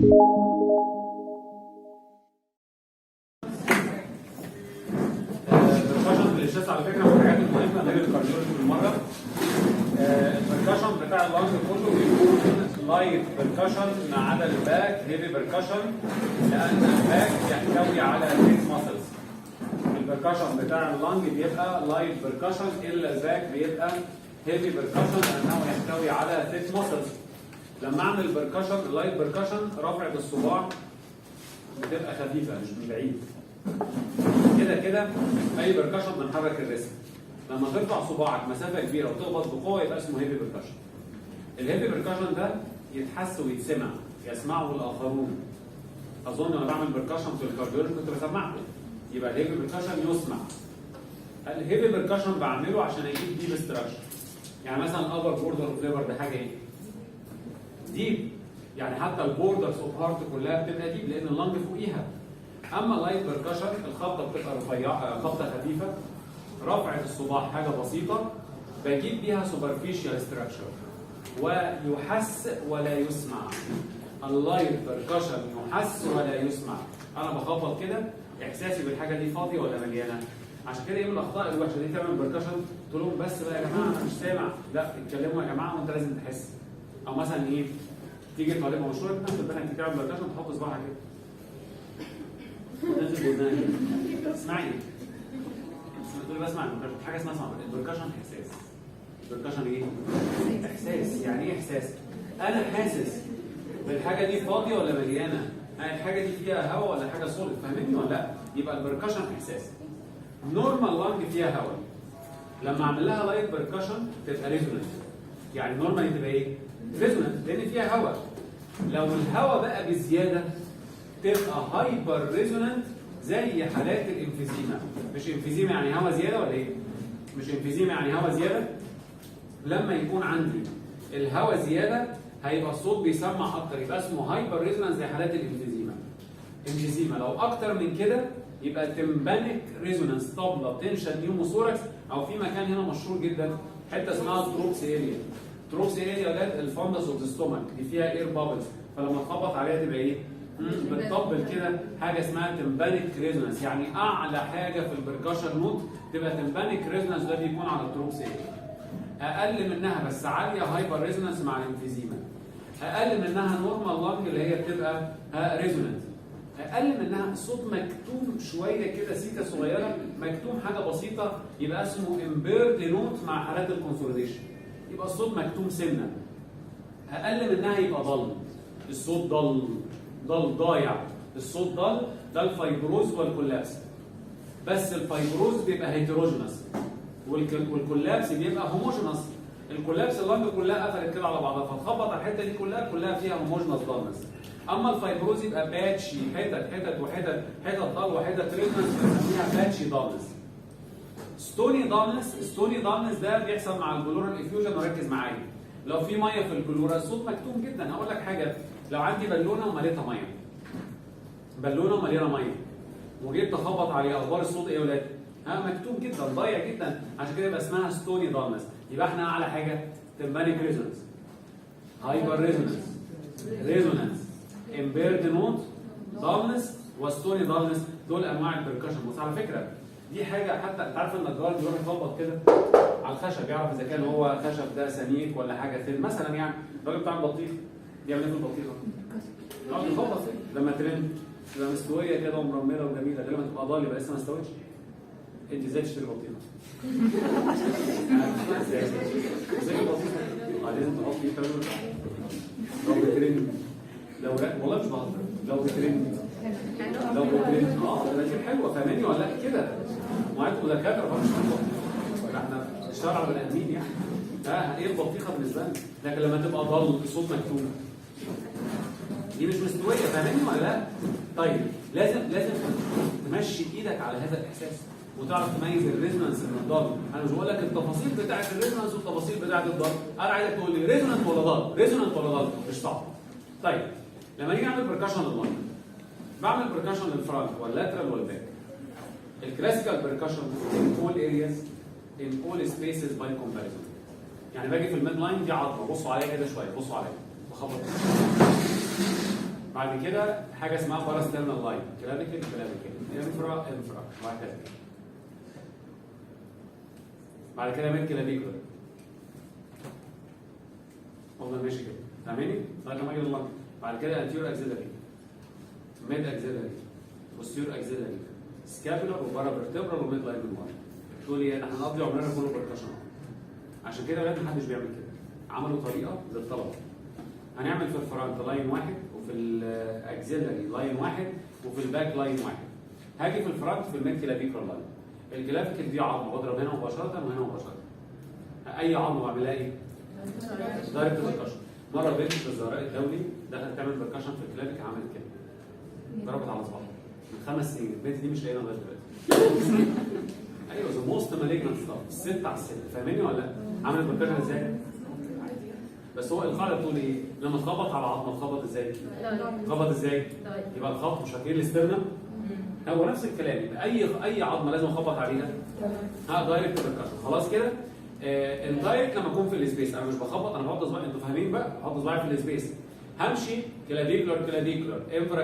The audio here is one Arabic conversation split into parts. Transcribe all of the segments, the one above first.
البركشن للشاس على فكره من الحاجات المهمه غير الكارديولوجي بالمره. البركشن بتاع اللانج كله بيكون لايت بركشن ما عدا الباك هيفي بركشن، لان الباك يحتوي على ثيك ماسلز. البركشن بتاع اللانج بيبقى لايت بركشن، الا الباك بيبقى هيفي بركشن لانه يحتوي على ثيك ماسلز. لما اعمل بركشن لايت بركشن رفع بالصباع بتبقى خفيفه مش من بعيد. كده كده اي بركشن بنحرك الريست. لما ترفع صباعك مسافه كبيره وتخبط بقوه يبقى اسمه هيفي بركشن. الهيفي بركشن ده يتحس ويتسمع، يسمعه الاخرون. اظن انا بعمل بركشن في الكارديولوجي كنت بسمعكم، يبقى الهيفي بركشن يسمع. الهيفي بركشن بعمله عشان اجيب ديب ستراكشر. يعني مثلا الابر بوردر اوف ليفر ده حاجه ايه؟ ديب، يعني حتى البوردرز اوف هارت كلها بتبقى ديب لان اللنج فوقيها. اما اللايت بركشن الخبطه بتبقى رفيعه، خبطه خفيفه، رفعه الصباع حاجه بسيطه، بجيب بيها سوبرفيشال ستراكشر ويحس ولا يسمع. اللايت بركشن يحس ولا يسمع. انا بخبط كده احساسي بالحاجه دي فاضيه ولا مليانه. عشان كده ايه من الاخطاء الوحشه دي تعمل بركشن تقول لهم بس بقى يا جماعه انا مش سامع، لا اتكلموا يا جماعه وانت لازم تحس. او مثلا ايه تيجي طالبه مشهوره جدا في البنات تعمل بركشن تحط صباعها كده تنزل ودنها كده. اسمعي تقول لي بسمع البركشن، حاجه اسمها البركشن احساس. البركشن ايه؟ احساس. يعني ايه احساس؟ انا حاسس بالحاجه دي فاضيه ولا مليانه؟ الحاجه دي فيها هواء ولا حاجه سوليد؟ فاهمني ولا لا؟ يبقى البركشن احساس. نورمال لانج فيها هواء، لما اعمل لها لايت بركشن تبقى ريزونانت. يعني نورمال تبقى ايه؟ ريزونانت لان فيها هواء. لو الهواء بقى بزياده تبقى هايبر ريزونانت زي حالات الانفيزيما. مش انفيزيما يعني هواء زياده ولا ايه؟ مش انفيزيما يعني هواء زياده. لما يكون عندي الهواء زياده هيبقى الصوت بيسمع اكتر، يبقى اسمه هايبر ريزونانس زي حالات الانفيزيما. انفيزيما لو اكتر من كده يبقى تمبانيك ريزونانس، طبله تنشن نيوموثوركس، او في مكان هنا مشهور جدا حته اسمها تروكس اريا. تروكس اريا ده الفندس اوف ذا ستومك دي فيها اير بابلز، فلما تخبط عليها تبقى ايه؟ بتطبل كده حاجه اسمها تمبانيك ريزونانس. يعني اعلى حاجه في البركشن نوت تبقى تمبانيك ريزونانس، ده بيكون على التروكس اريا. اقل منها بس عاليه هايبر ريزونانس مع الانفيزيما. اقل منها نورمال لانج اللي هي بتبقى ريزونانس. اقل منها الصوت مكتوم شويه كده سيكه صغيره، مكتوم حاجه بسيطه، يبقى اسمه امبيرد نوت مع حالات الكونسوليديشن. يبقى الصوت مكتوم سنه. اقل منها يبقى ضل، الصوت ضايع، الصوت ضل، ده الفايبروز والكولابس. بس الفايبروز بيبقى هيتروجينس والكولابس بيبقى هوموجينس. الكولابس اللنج كلها قفلت كده على بعضها، فتخبط على الحته دي كلها فيها هوموجينس ضلنس. اما الفايبروز يبقى باتشي، حتت وحتت، حتت ضل وحتت ريزونانس، بنسميها باتشي ضلنس. ستوني ضلنس ده بيحصل مع البلورال افيوجن. وركز معايا، لو في ميه في البلوره الصوت مكتوم جدا. هقول لك حاجه، لو عندي بالونه ومليتها ميه، بالونه ومليانه ميه وجيت تخبط عليها، اخبار الصوت ايه يا ولاد؟ مكتوم جدا، ضايع جدا. عشان كده يبقى اسمها ستوني ضلنس. يبقى احنا اعلى حاجه تمبانيك ريزونانس، هايبر ريزونانس، امبيرد نوت، ضلنس، وستوني ضلنس. دول انواع البركشن. بس على فكره دي حاجه حتى انت عارف النجار بيروح يخبط كده على الخشب يعرف اذا كان هو خشب ده سميك ولا حاجه ثين. مثلا يعني الراجل بتاع البطيخ بيعمل ايه في البطيخه؟ يقعد يخبط لما ترن تبقى مستويه كده ومرمله وجميله، لما تبقى ضال يبقى لسه ما استوتش. انت ازاي تشتري بطيخه؟ ازاي البطيخه؟ لازم تحط فيه كالوري. لو بترن، لو والله مش بهزر، لو بترن ده حلوه. فاهماني ولا لا كده؟ معاكم دكاتره فمش احنا الشرع بني ادمين يعني. ايه البطيخه بالنسبه لنا؟ لكن لما تبقى ضل بصوت مكتوم دي مش مستويه. فاهماني ولا لا؟ طيب لازم تمشي ايدك على هذا الاحساس وتعرف تميز الريزونانس من الضل. انا مش بقول لك التفاصيل بتاعه الريزونانس والتفاصيل بتاعه الضل، انا عايزك تقول لي ريزونانت ولا ضل، ريزونانت ولا ضل، مش صعب. طيب لما نيجي نعمل بركشن للضل، بعمل بركشن للفرونت واللاترال والباك. الكلاسيكال بركشن in all areas in all spaces by comparison. يعني باجي في الميد لاين دي عظمه، بصوا عليا كده شويه، بصوا عليا بخبط بعد كده حاجه اسمها باراسترنال لاين، كلافيكل انفرا وهكذا. بعد كده ميد كلافيكولر. والله ماشي كده، فاهماني؟ لغايه لما اجي لللنج. بعد كده انتيور اكسيلري، ميد اكسيلري، بوستيور اكسيلري، سكابولار وبارا فيرتبرال وميد لاين من ورا. تقول لي احنا هنقضي عمرنا كله بركشن. عشان كده ولاد محدش بيعمل كده. عملوا طريقه للطلبه. هنعمل في الفرونت لاين واحد، وفي الاكسيلري لاين واحد، وفي الباك لاين واحد. هاجي في الفرونت في الميد كلافيكولار لاين. الكلافيكل دي عظمه بضرب هنا مباشره وهنا مباشره. اي عظمه بعملها ايه؟ دايركت بركشن. مره بنت في الزهراء الدولي دخلت تعمل بركشن في الكلافيكل عملت كده. ضربت على صباعها من 5 سنين، البنت دي مش لاقيها لغايه دلوقتي. ايوه ذا موست مالجنت ستاف، الست على الست، فاهماني ولا لا؟ عملت بركشن ازاي؟ بس هو القاعده بتقول ايه؟ لما تخبط على عظمه تخبط ازاي؟ تخبط ازاي؟ يبقى الخبط مش هتجيب الاسترنم. هو نفس الكلام، يبقى اي عظمه لازم اخبط عليها. دايركت بركشن. خلاص كده؟ الدايركت لما اكون في السبيس انا مش بخبط، انا بحط صباعي، انتوا فاهمين بقى؟ بحط صباعي في السبيس. همشي كلافيكولار انفرا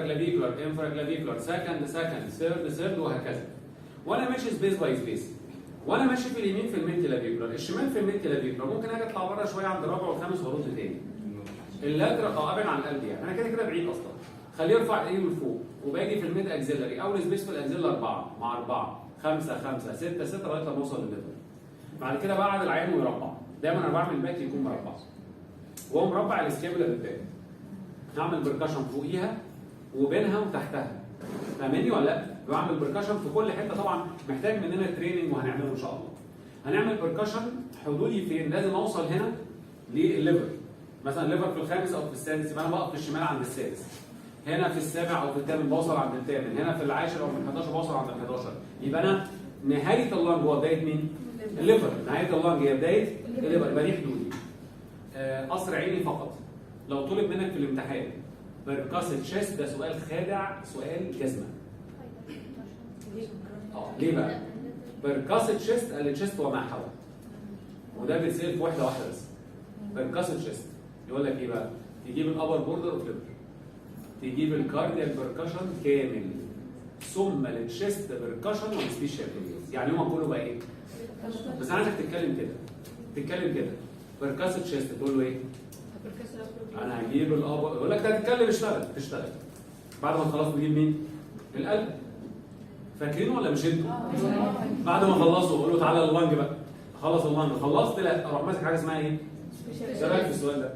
كلافيكولار سكند ثيرد وهكذا. وانا ماشي سبيس باي سبيس. وانا ماشي في اليمين في الميد كلافيكولار، الشمال في الميد كلافيكولار، ممكن اجي اطلع بره شويه عند الرابع والخامس وارد تاني. اللاترال ابعد عن القلب يعني، انا كده بعيد اصلا. خليه يرفع ايده لفوق، وباجي في الميد اكسيلري، اول سبيس في الاكسيلر 4 مع 4 5 6 لغايه لما اوصل للليفر. بعد كده بعد العين ويربع، دايما انا بعمل الباك يكون مربع. وهو مربع الاسكابولا بالباك. هعمل بركشن فوقيها وبينها وتحتها. فاهمني ولا لا؟ بعمل بركشن في كل حته، طبعا محتاج مننا تريننج وهنعمله ان شاء الله. هنعمل بركشن حدودي فين؟ لازم اوصل هنا للليفر. مثلا الليفر في الخامس او في السادس، يبقى انا بقف في الشمال عند السادس. هنا في السابع او في الثامن بوصل عند الثامن، هنا في العاشر او في ال11 بوصل عند ال11. يبقى انا نهايه اللنج هو بدايه مين؟ الليفر. نهايه اللنج هي بدايه الليفر، يبقى دي حدودي. قصر عيني فقط. لو طلب منك في الامتحان بركاسة تشيست، ده سؤال خادع، سؤال جزمه. ليه بقى؟ بركاسة تشيست التشيست وما حوى. وده بيتسال في واحده بس. بركاسة تشيست يقول لك ايه بقى؟ تجيب الابر بوردر اوف ليفر، تجيب الكاردياك بركشن كامل، ثم التشيست بركشن والسبيشال ارياز. يعني هما كله بقى ايه؟ بس انا عايزك تتكلم كده. بركاسة تشيست تقول له ايه؟ انا هجيب الابر، يقول لك هتتكلم تشتغل. بعد ما تخلص تجيب مين؟ القلب. فاكرينه ولا مش انتوا؟ بعد ما خلصوا قول له تعالى اللنج بقى. خلص اللنج، خلصت لا اروح ماسك حاجه اسمها ايه؟ ايه رايك في السؤال ده؟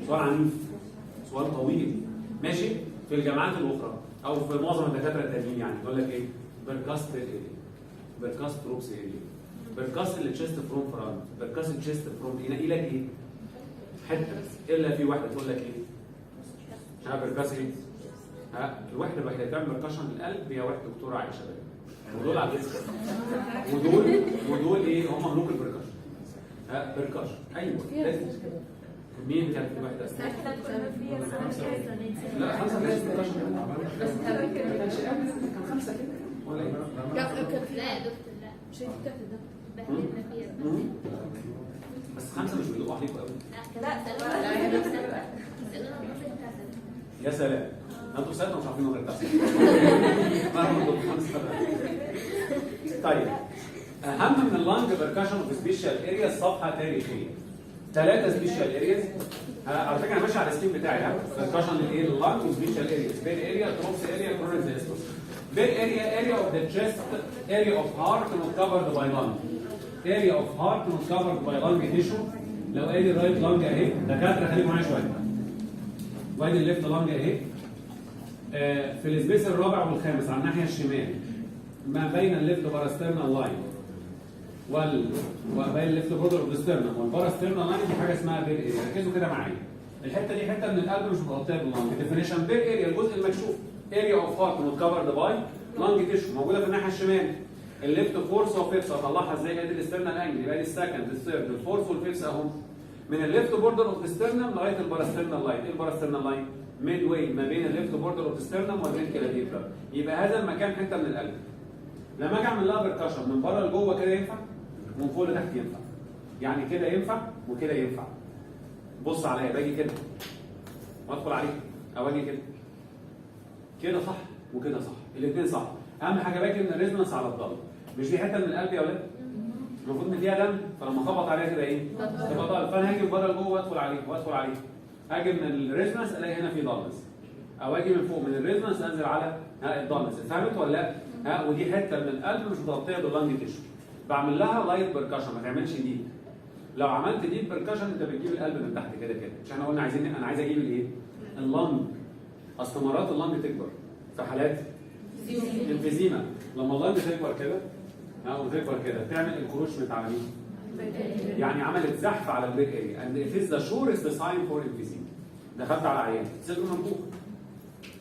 سؤال عنيف، سؤال طويل، ماشي؟ في الجامعات الاخرى او في معظم الدكاتره التانيين يعني يقول لك ايه؟ بركاست بركاست روبس بركاست التشيست فروم فرونت، بركاست التشيست فروم ينقي لك ايه؟ حته الا في واحده تقول لك ايه؟ بركاست ايه؟ الوحده الوحيده اللي بتعمل بركشن للقلب هي واحده دكتوره عائشه بقى. ودول على الاسم. ودول ايه؟ هم ملوك البركشن. بركشن ايوه لازم. مين كانت الوحده؟ لا 5 مش بركشن. بس كان 5 كده ولا ايه؟ لا يا دكتور لا مش هتكتب ده. بهدلنا فيها بس 5 مش بيدقوا عليكم قوي. لا يا سلام. انتوا ساعتها مش عارفين غير تحسين. طيب اهم من اللانج بركشن في سبيشال اريا صفحه تاريخيه. 3 سبيشال ارياز. على فكره انا ماشي على السكيم بتاعي بركشن الايه؟ اللانج وسبيشال ارياز. بين اريا تروبس اريا كورنز استوس. بين اريا اوف ذا تشيست اريا اوف هارت نوت كفرد باي لانج. اريا اوف هارت نوت كفرد باي لانج تيشو. لو ادي الرايت لانج اهي، دكاتره خليكم معايا شويه. وادي الليفت لانج اهي. في السبيس الرابع والخامس على الناحيه الشمال ما بين الليفت باراسترنال لاين وبين الليفت بوردر اوف ستيرنم والباراسترنال لاين في حاجه اسمها بير اريا. ركزوا كده معايا. الحته دي حته من القلب مش متغطيه باللانج. ديفينيشن بير اريا الجزء المكشوف. اريا اوف هارت نوت كفرد باي لانج تيشو موجوده في الناحيه الشمال. الليفت فورس وفيبس هطلعها ازاي؟ ادي الاسترنال انجل، يبقى دي السكند الثيرد الفورس والفيبس اهو. من الليفت بوردر اوف ستيرنم لغايه الباراسترنال لاين. ايه الباراسترنال لاين؟ ميد واي ما بين الليفت بوردر اوف ستيرنم والميد كلافيكولار. يبقى هذا المكان حته من القلب. لما اجي اعمل لها بركشن من بره لجوه كده ينفع؟ ومن فوق لتحت ينفع. يعني كده ينفع وكده ينفع. بص عليا باجي كده وادخل عليك او اجي كده كده صح وكده صح، الاثنين صح. اهم حاجه باجي من الريزونانس على الضغط. مش دي حته من القلب يا ولاد؟ المفروض ان فيها دم، فلما اخبط عليها كده ايه؟ تبقى ضغط. فانا هاجي من بره لجوه وادخل عليه وادخل عليه. هاجي من الريزونانس الاقي هنا في ضغط، او اجي من فوق من الريزونانس انزل على الضغط. فهمت ولا لا؟ ودي حته من القلب مش متغطيه باللانج تيشو. بعمل لها لايت بركشن، ما تعملش ديب. لو عملت ديب بركشن انت بتجيب القلب من تحت كده كده. مش احنا قلنا عايزين، انا عايز اجيب الايه؟ اللانج. اصل مرات اللانج تكبر في حالات انفيزيما. لما اللانج تكبر كده او تكبر كده تعمل انكروشمنت على مين؟ يعني عملت زحف على البريك اريا. and it is the surest sign for emphysema. دخلت على عيان صدره منفوخ،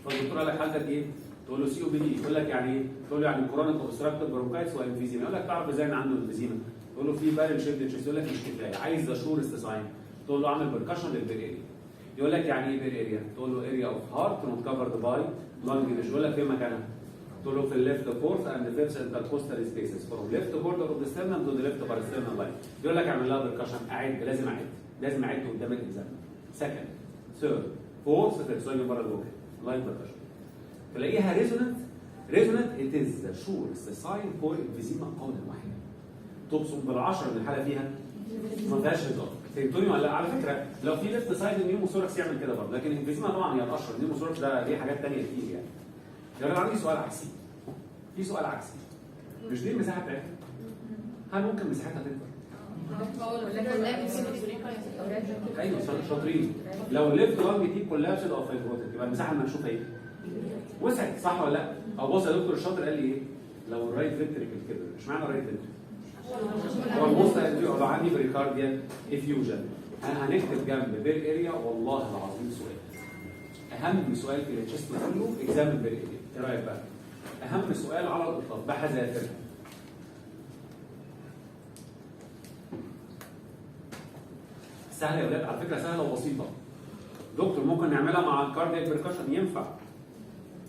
فالدكتور قال لك حالتك ايه؟ تقول له سي او بي دي. يقول لك يعني ايه؟ تقول له يعني كورونيك اوبستراكتيف برونكايتس وانفيزيما. يقول لك تعرف ازاي ان عنده انفيزيما؟ تقول له في بارل شيفت تشيست. يقول لك مش كفايه، عايز ذا شورست ساين. تقول له اعمل بركشن للبير اريا. يقول لك يعني ايه بير اريا؟ تقول له اريا اوف هارت نوت كفرد باي لانج. مش يقول لك فين مكانها؟ تقول له في الليفت فورث اند فيفث انتركوستال سبيسز فروم ليفت بوردر اوف ذا ستيرنم تو ذا ليفت بارسترنال لاين. يقول لك اعمل لها بركشن. اعد، لازم اعد، لازم اعد قدام الانسان. سكند، ثيرد، فورث، فيفث. سؤال من بره لجوه لاين بركشن. تلاقيها ريزونانت. ريزونانت ات از ذا شورست ساين فور انفيزيما قولا واحدا. تبصم بالعشره ان الحاله فيها ما فيهاش هزار. فهمتوني ولا لا؟ على فكره لو في ليفت سايد النيوموثوركس يعمل كده برضه، لكن الانفيزيما طبعا هي الاشهر. النيوموثوركس ده ليه حاجات ثانيه كتير يعني. يا عندي سؤال عكسي. في سؤال عكسي. مش دي المساحه بتاعتها؟ هل ممكن مساحتها تكبر؟ ايوه شاطرين. لو الليفت لانج دي كولابسد او فايبروتيك يبقى المساحه المكشوفه ايه؟ وسعت، صح ولا لا؟ او بص يا دكتور الشاطر قال لي ايه؟ لو الرايت فنتريكل كده. اشمعنى الرايت فنتريكل؟ هو البوست لو عندي بريكارديال افيوجن هنكتب جنب بير اريا. والله العظيم سؤال اهم سؤال في التشست كله اكزامن بير اريا. ايه رايك بقى؟ اهم سؤال على الاطلاق بحذافيرها. سهله يا ولاد، على فكره سهله وبسيطه. دكتور ممكن نعملها مع الكاردياك بركشن؟ ينفع.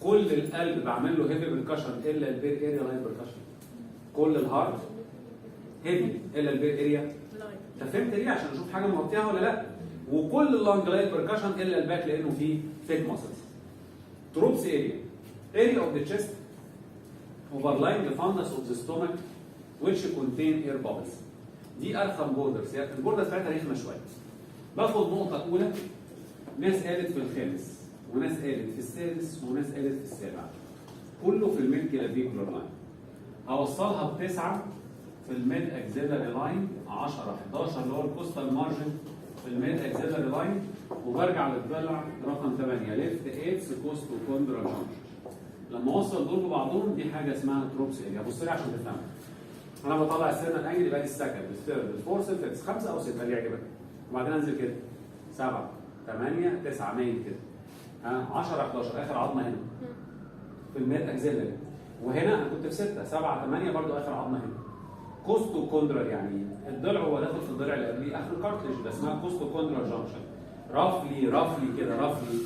كل القلب بعمل له هيفي بركشن الا البير اريا لايت بركشن. كل الهارت هيفي الا البير اريا. انت فهمت ليه؟ عشان اشوف حاجه مغطيها ولا لا. وكل اللانج لايت بركشن الا الباك لانه فيه فيت ماسلز. تروبس اريا اوف ذا تشيست overlying the fundus of the stomach which contain air bubbles. دي ارخم بوردرز. يعني البوردرز بتاعتها رخمه شويه. باخد نقطه اولى، ناس قالت في الخامس وناس قالت في السادس وناس قالت في السابع. كله في الميد كلافيكولار لاين. هوصلها بتسعه في الميد اكزيلاري لاين، 10 11 اللي هو الكوستال مارجن في الميد اكزيلاري لاين، وبرجع للضلع رقم 8 ليفت ايبس كوست وكوندرال جانكشن. لما اوصل دول ببعضهم دي حاجه اسمها تروبس اريا. بص لي عشان تفهم. انا بطلع السيرنال انجل يبقى دي السكند الثيرد الفورث الفيفث، 5 او 6 اللي يعجبك. وبعدين انزل كده 7 8 9 مايل كده. 10 11 اخر عظمه هنا في الميد اكزيلاري. وهنا انا كنت في 6 7 8 برضو اخر عظمه هنا. كوستو كوندرال يعني الضلع هو داخل في الضلع اللي قبليه اخر الكارتلج، ده اسمها كوستو كوندرال جانكشن. رفلي كده رفلي.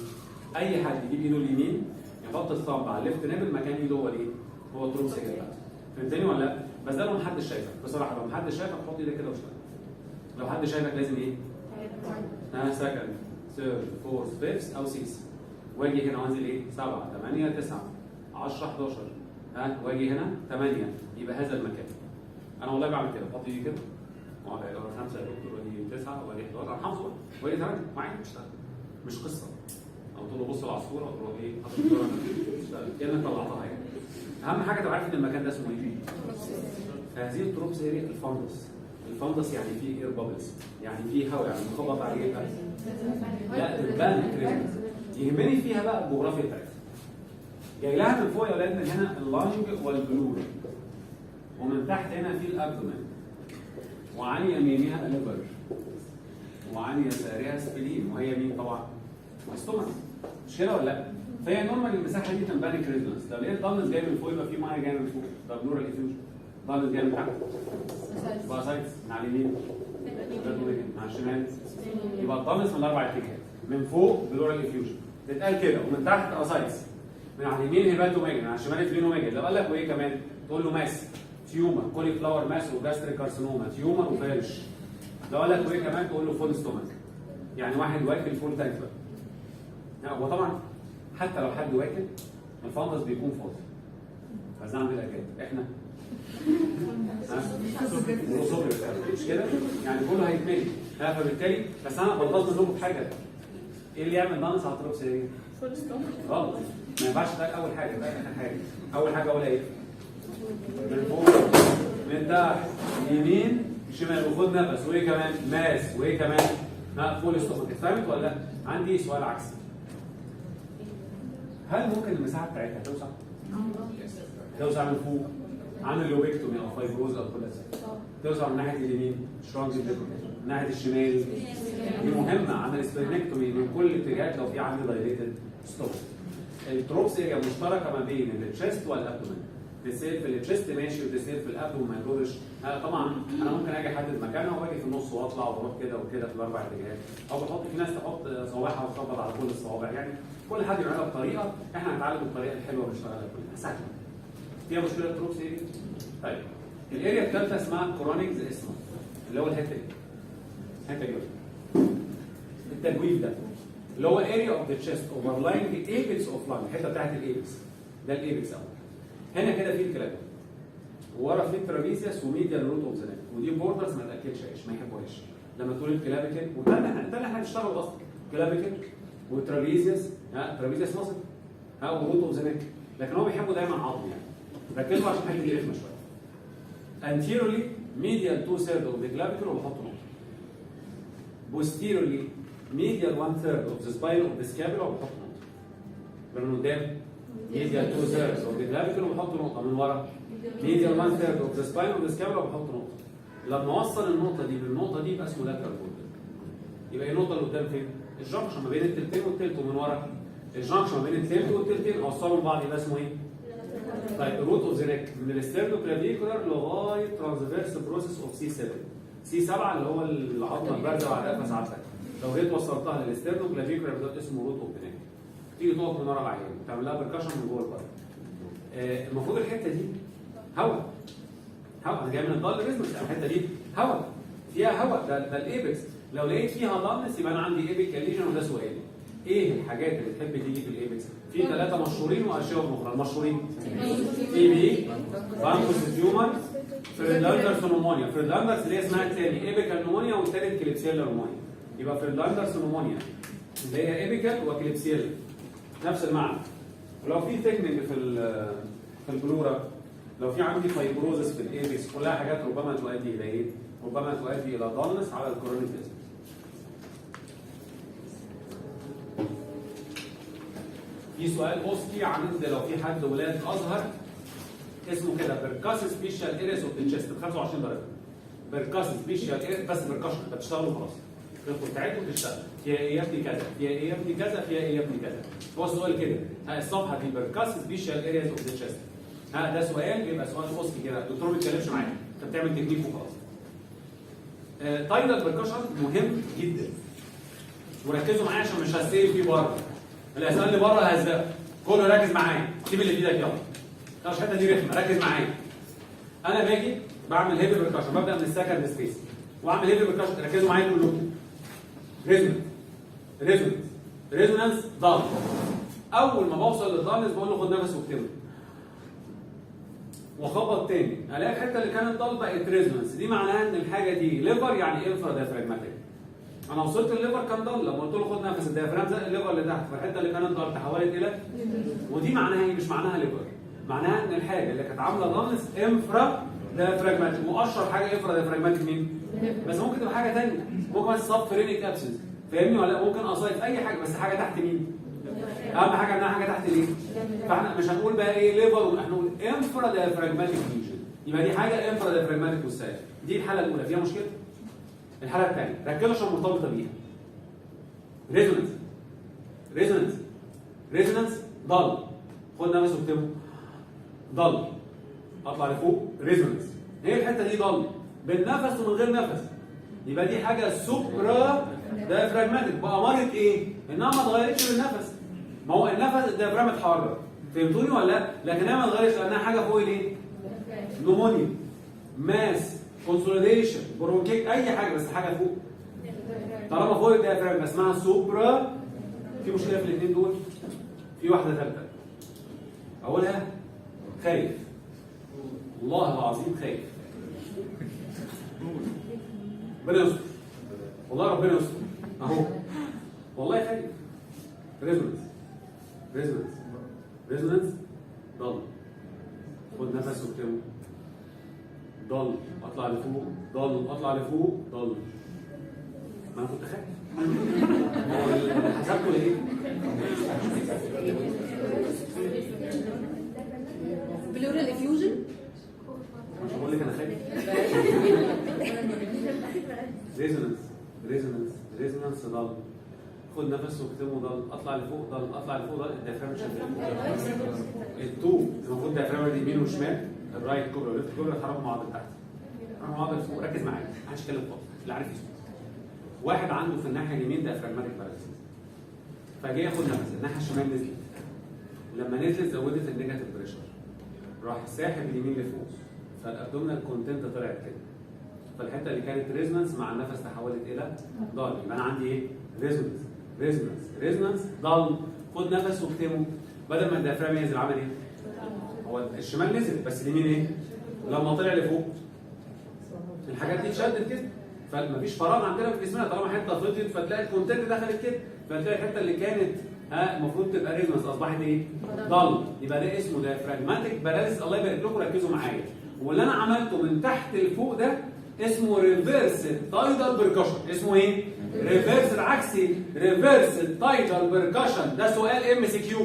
اي حد يجيب ايده اليمين يحط الثumb على الليفت نيبل مكان ايده هو الايه؟ هو التروبس اريا. فهمتني ولا لا؟ بس ده لو محدش شايفك بصراحه. لو محدش شايفك حط ايدك كده واشتغل. لو حد شايفك لازم ايه؟ سكند ثيرد فورث فيفث او 6. واجي هنا وانزل ايه؟ 7 8 9 10 11. واجي هنا 8 يبقى هذا المكان. انا والله بعمل كده، بحط ايدي كده واقعد 5 يا دكتور واجي 9 واجي 11 انا حافظه واجي 8 معايا بشتغل. مش قصه. او تقول له بص العصفوره وتقول له ايه؟ حاطط الصوره تشتغل كانك طلعتها يعني. اهم حاجه تبقى عارف ان المكان ده اسمه ايه؟ فهذه التروبس اريا الفندس. الفندس يعني فيه اير بابلز، يعني فيه هواء، يعني مخبط عليه بقى. لا تبان يهمني فيها بقى الجغرافيا بتاعتها. جاي لها من فوق يا اولاد من هنا اللانج والبلور، ومن تحت هنا في الابدومين، وعن يمينها الليفر، وعن يسارها سبلين، وهي مين طبعا؟ الاستومك. مش كده ولا لا؟ فهي نورمال المساحه دي تنبني كريزنس. لو لقيت ضلمس جاي من فوق يبقى في ميه جايه من فوق، ده بلورال افيوجن. ضلمس جاي من تحت يبقى سايتس، من على اليمين مع الشمال يبقى الضلمس من الاربع اتجاهات. من فوق بلورال افيوجن تتقال كده، ومن تحت اسايتس، من على اليمين هيباتوميجن، من على الشمال فلينوميجن. لو قال لك وايه كمان؟ تقول له ماس تيومر، كولي فلاور ماس وجاستريك كارسينوما تيومر وفالش. لو قال لك وايه كمان؟ تقول له فول ستومك، يعني واحد واكل فول تانك. وطبعا حتى لو حد واكل الفندس بيكون فاضي. بس نعمل الاكل احنا مش كده؟ يعني كله هيتملي. فبالتالي بس انا بلغز منكم بحاجه. ايه اللي يعمل دانس على التروبس ايه؟ غلط. ما ينفعش ده اول حاجه، ده اخر حاجه. اول حاجه اقولها ايه؟ من فوق من تحت يمين شمال وخد نفس وايه كمان؟ ماس وايه كمان؟ فول استومك. اتفهمت ولا لا؟ عندي سؤال عكسي. هل ممكن المساحه بتاعتها توسع؟ توسع من فوق عن اللوبكتومي او فايبروز او كل ده. توسع من ناحيه اليمين شرونج من ناحيه الشمال. دي مهمه عن الاسبرينكتومي من كل الاتجاهات لو في عندي دايليتد ستوب. التروبس هي مشتركه ما بين التشست والابدومين. تسيل في التشست ماشي وتسيل في الابدومين ما يضرش. طبعا انا ممكن اجي احدد مكانها واجي في النص واطلع واروح كده وكده في الاربع اتجاهات، او بحط في ناس تحط صواعقها وتخبط على كل الصوابع. يعني كل حد يعملها بطريقه، احنا هنتعلم الطريقه الحلوه ونشتغلها كلها سهله. فيها مشكله التروبس ايه؟ طيب الاريا الثالثه اسمها كرونيك اسمها اللي هو الحته دي. الحته دي التجويف ده اللي هو اريا اوف ذا تشيست اوفرلاينج ايبكس اوف لانج، الحته بتاعت الايبكس. ده الايبكس اهو. هنا كده في الكلام ورا في الترابيزيوس وميديال روت اوف ذا نيك، ودي بوردرز ما تاكلش عيش، ما يحبوهاش. لما تقول الكلافيكل وده اللي احنا هنشتغله اصلا، كلافيكل وترابيزيوس، ترابيزيوس مصل وروت اوف ذا نيك، لكن هو بيحبوا دايما عظم يعني. ركزوا عشان حاجه دي رخمه شويه. anteriorly medial 2/3 of the clavicle وبحط نقطه. posteriorly medial 1/3 of the spine of the scapula وبحط نقطه. من قدام medial 2/3 of the clavicle وبحط نقطه. من ورا medial 1/3 of the spine of the scapula وبحط نقطه. لما اوصل النقطه دي بالنقطه دي يبقى اسمه lateral border. يبقى النقطه اللي قدام فين؟ الجنكشن ما بين التلتين والتلت. ومن ورا الجنكشن ما بين التلت والتلتين اوصلهم بعض يبقى اسمه ايه؟ طيب الروت اوف ذا نيك من الاسترنو كلافيكولار لغايه ترانسفيرس بروسيس اوف سي 7. سي 7 اللي هو العظمه البارزه بعد نفس عدتك. لو جيت وصلتها للاسترنو كلافيكولار ده اسمه روت اوف ذا نيك. تيجي تقف من ورا العيان تعمل لها بركشن من جوه البطن. المفروض الحته دي هواء. انا جاي من الضل ريزمس. الحته دي هواء فيها هواء. ده الايبكس. لو لقيت فيها ضلس يبقى انا عندي ايبيكال ليجن. وده سؤال ايه الحاجات اللي تحب تيجي في الايبكس؟ في 3 مشهورين واشياء اخرى. المشهورين تي بي، فانكوس تيومر، فريدلاندرز نمونيا. فريدلاندرز اللي هي اسمها الثاني ايبيكال نمونيا والثالث كليبسيلا نمونيا. يبقى فريدلاندرز نمونيا اللي هي ايبيكال وكليبسيلا نفس المعنى. ولو في ثيكنينج في البلورا، لو في عندي فايبروزس في الايبكس، كلها حاجات ربما تؤدي الى ايه؟ ربما تؤدي الى ضلس على الكورونيك ديزم. في سؤال اوسكي عند لو في حد ولاد ازهر اسمه كده بركاس سبيشال ايريس اوف ذا تشيست ب 25 درجه. بركاس سبيشال ايريس بس بركشن انت بتشتغلوا خلاص. تدخل تعد وتشتغل. فيها ايه يا ابني كذا، فيها ايه يا ابني كذا، فيها ايه يا ابني كذا. هو السؤال كده. الصفحه دي بركاس سبيشال ايريس اوف ذا تشيست. ده سؤال بيبقى سؤال اوسكي كده، الدكتور ما بيتكلمش معاك، انت بتعمل تكنيك وخلاص. تايلر بركشن مهم جدا. وركزوا معايا عشان مش هسيب فيه بره. الاسئله اللي بره هزقها. كله ركز معايا. سيب اللي في ايدك يلا. مش الحته دي رخمه، ركز معايا. انا باجي بعمل هيفي بركشن، ببدا من السكند سبيس واعمل هيفي بركشن. ركزوا معايا كلكم. ريزونانس ضغط. اول ما بوصل للضغط بقول له خد نفس واكتمه. واخبط تاني الاقي الحته اللي كانت ضل بقت ريزونانس. دي معناها ان الحاجه دي ليفر يعني انفرا دايفراجماتيك. انا وصلت الليفر كان ضل، لما قلت له خد نفس الديافرام زق الليفر اللي تحت، فالحته اللي كانت ضل تحولت الى ودي معناها ايه؟ مش معناها ليفر، معناها ان الحاجه اللي كانت عامله ضلس انفرا دايفراجماتيك. واشهر حاجه انفرا دايفراجماتيك مين؟ بس ممكن تبقى حاجه ثانيه، ممكن بس سب فرينيك ابسنس، فاهمني ولا ممكن اصايد اي حاجه بس حاجه تحت مين؟ اهم حاجه انها حاجه تحت الايه؟ فاحنا مش هنقول بقى ايه ليفر، احنا هنقول انفرا دايفراجماتيك ليجن. يبقى دي حاجه انفرا دايفراجماتيك والسايد. دي الحاله الاولى فيها مشكله. الحاله الثانيه ركزوا عشان مرتبطه بيها. ريزونانس ضل. خد نفس واكتبه. ضل. اطلع لفوق. ريزونانس هي الحته دي ضل بالنفس ومن غير نفس. يبقى دي حاجه سوبرا دايفراجماتيك. بأمارة ايه؟ انها ما اتغيرتش بالنفس. ما هو النفس الديافرام اتحرك، فهمتوني ولا لا؟ لكن هي ما اتغيرتش لانها حاجه فوق الايه؟ نمونيا، ماس، كونسوليديشن، برونكيك، اي حاجه بس حاجه فوق. طالما فوق الديافرام اسمها سوبرا في مشكله في الاثنين دول، في واحده ثالثه. اولها خايف، والله العظيم خايف. ربنا يستر، والله ربنا يستر اهو، والله خايف. ريزونانس ضل، خد نفس واكتمه، ضل اطلع لفوق، ضل اطلع لفوق، ضل. ما انا كنت خايف. هو اللي حسبته لايه؟ بلورال افيوجن. مش بقول لك انا خايف. ريزونانس ضل، خد نفس واكتمه، ضل اطلع لفوق، ضل اطلع لفوق، ضل. الديافرام شغال. التو المفروض الديافرام دي يمين وشمال، الرايت كوبري والليفت كوبري يتحركوا مع بعض لتحت. مع بعض لفوق، ركز معايا، ما حدش يتكلم خالص، اللي عارف يسمع. واحد عنده في الناحيه اليمين ديافراجماتيك باراليسيس، فجاي ياخد نفس، الناحيه الشمال نزلت، لما نزلت زودت النيجاتيف بريشر، راح ساحب اليمين لفوق، فالابدومينال كونتنت طلعت كده، فالحته اللي كانت ريزونانس مع النفس تحولت الى ضل. يبقى انا عندي ايه؟ ريزونانس ضل، خد نفس واكتمه. بدل ما الديافرام ينزل عمل ايه؟ هو الشمال نزل بس اليمين ايه؟ لما طلع لفوق الحاجات دي اتشدت كده، فمفيش فراغ عندنا في جسمنا، طالما حته فضيت فتلاقي الكونتنت دخلت كده، فتلاقي الحته اللي كانت المفروض تبقى ريزونانس اصبحت ايه؟ ضل. يبقى ده اسمه ديافراجماتيك باراليسيس. الله يبارك لكم، ركزوا معايا. واللي انا عملته من تحت لفوق ده اسمه ريفيرس تايدال بيركشن. اسمه ايه؟ ريفيرس العكسي، ريفيرس تايدال بيركشن. ده سؤال MCQ.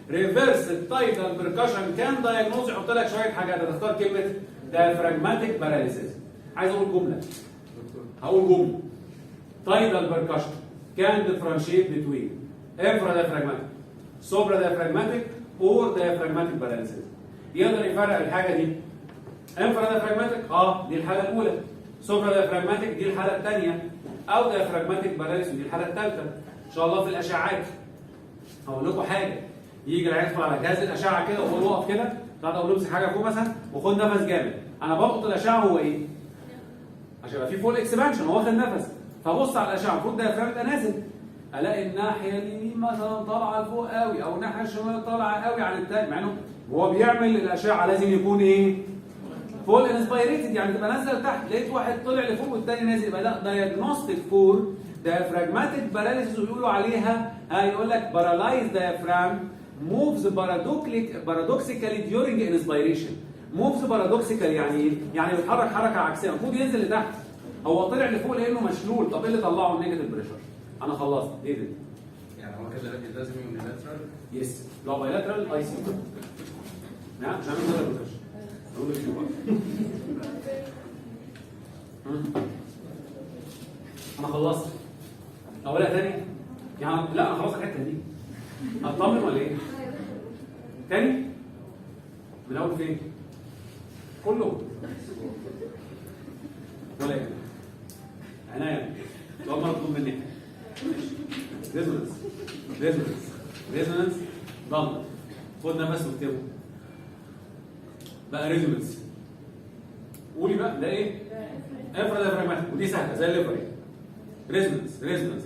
ريفيرس تايدال بيركشن كان دايجنوز، يحط لك شويه حاجات، هتختار كلمه ديافراجماتيك باراليسيس. عايز اقول جمله، هقول جمله. تايدال بيركشن كان ديفرنشيت بتوين انفرا ديافراجماتيك، سوبرا ديافراجماتيك، اور ديافراجماتيك باراليسيس. يقدر يفرق الحاجه دي. انفرا ديافراجماتيك دي الحاله الاولى، سوبرا ديافراجماتيك دي الحاله الثانيه، او ديافراجماتيك باراليسيس دي الحاله الثالثه. ان شاء الله في الاشعاعات هقول لكم حاجه، يجي العيان يدخل على جهاز الاشعه كده وهو واقف كده، تعالى اقول له امسك حاجه فوق مثلا وخد نفس جامد. انا بلقط الاشعه هو ايه؟ عشان يبقى في فول اكسبانشن، هو واخد نفس، فبص على الاشعه المفروض الديافرام يبقى نازل، الاقي الناحيه اليمين مثلا طالعه لفوق قوي، او الناحيه الشمال طالعه قوي عن الثاني، مع انه هو بيعمل الاشعه لازم يكون ايه؟ فول انسبيريتد، يعني تبقى نازله لتحت. لقيت واحد طلع لفوق والثاني نازل، يبقى ده دايجنوستيك فور ديافراجماتيك باراليسيس، ويقولوا عليها يقول لك بارالايز ديافرام موفز بارادوكسيكالي ديورنج انسبيريشن. موفز بارادوكسيكال يعني ايه؟ يعني بيتحرك حركه عكسيه، المفروض ينزل لتحت، هو طلع لفوق لانه مشلول. طب ايه اللي طلعه النيجاتيف بريشر؟ انا خلصت. ديفيد يعني هو كده لازم يونيلاترال؟ يس، لو بايلاترال اي سي. نعم مش هعمل كده بريشر، اقول لك شو. انا خلصت. اقولها تاني؟ يعني لا انا خلاص الحته دي. اطمن ولا ايه؟ تاني؟ من اول فين؟ كله ولا ايه؟ عناية لو ما مطلوب مني. ريزونانس ضل، خد نفس واكتبه. بقى ريزونانس، قولي بقى ده ايه؟ انفرا ديافراجماتيك، ودي سهله زي الليفري.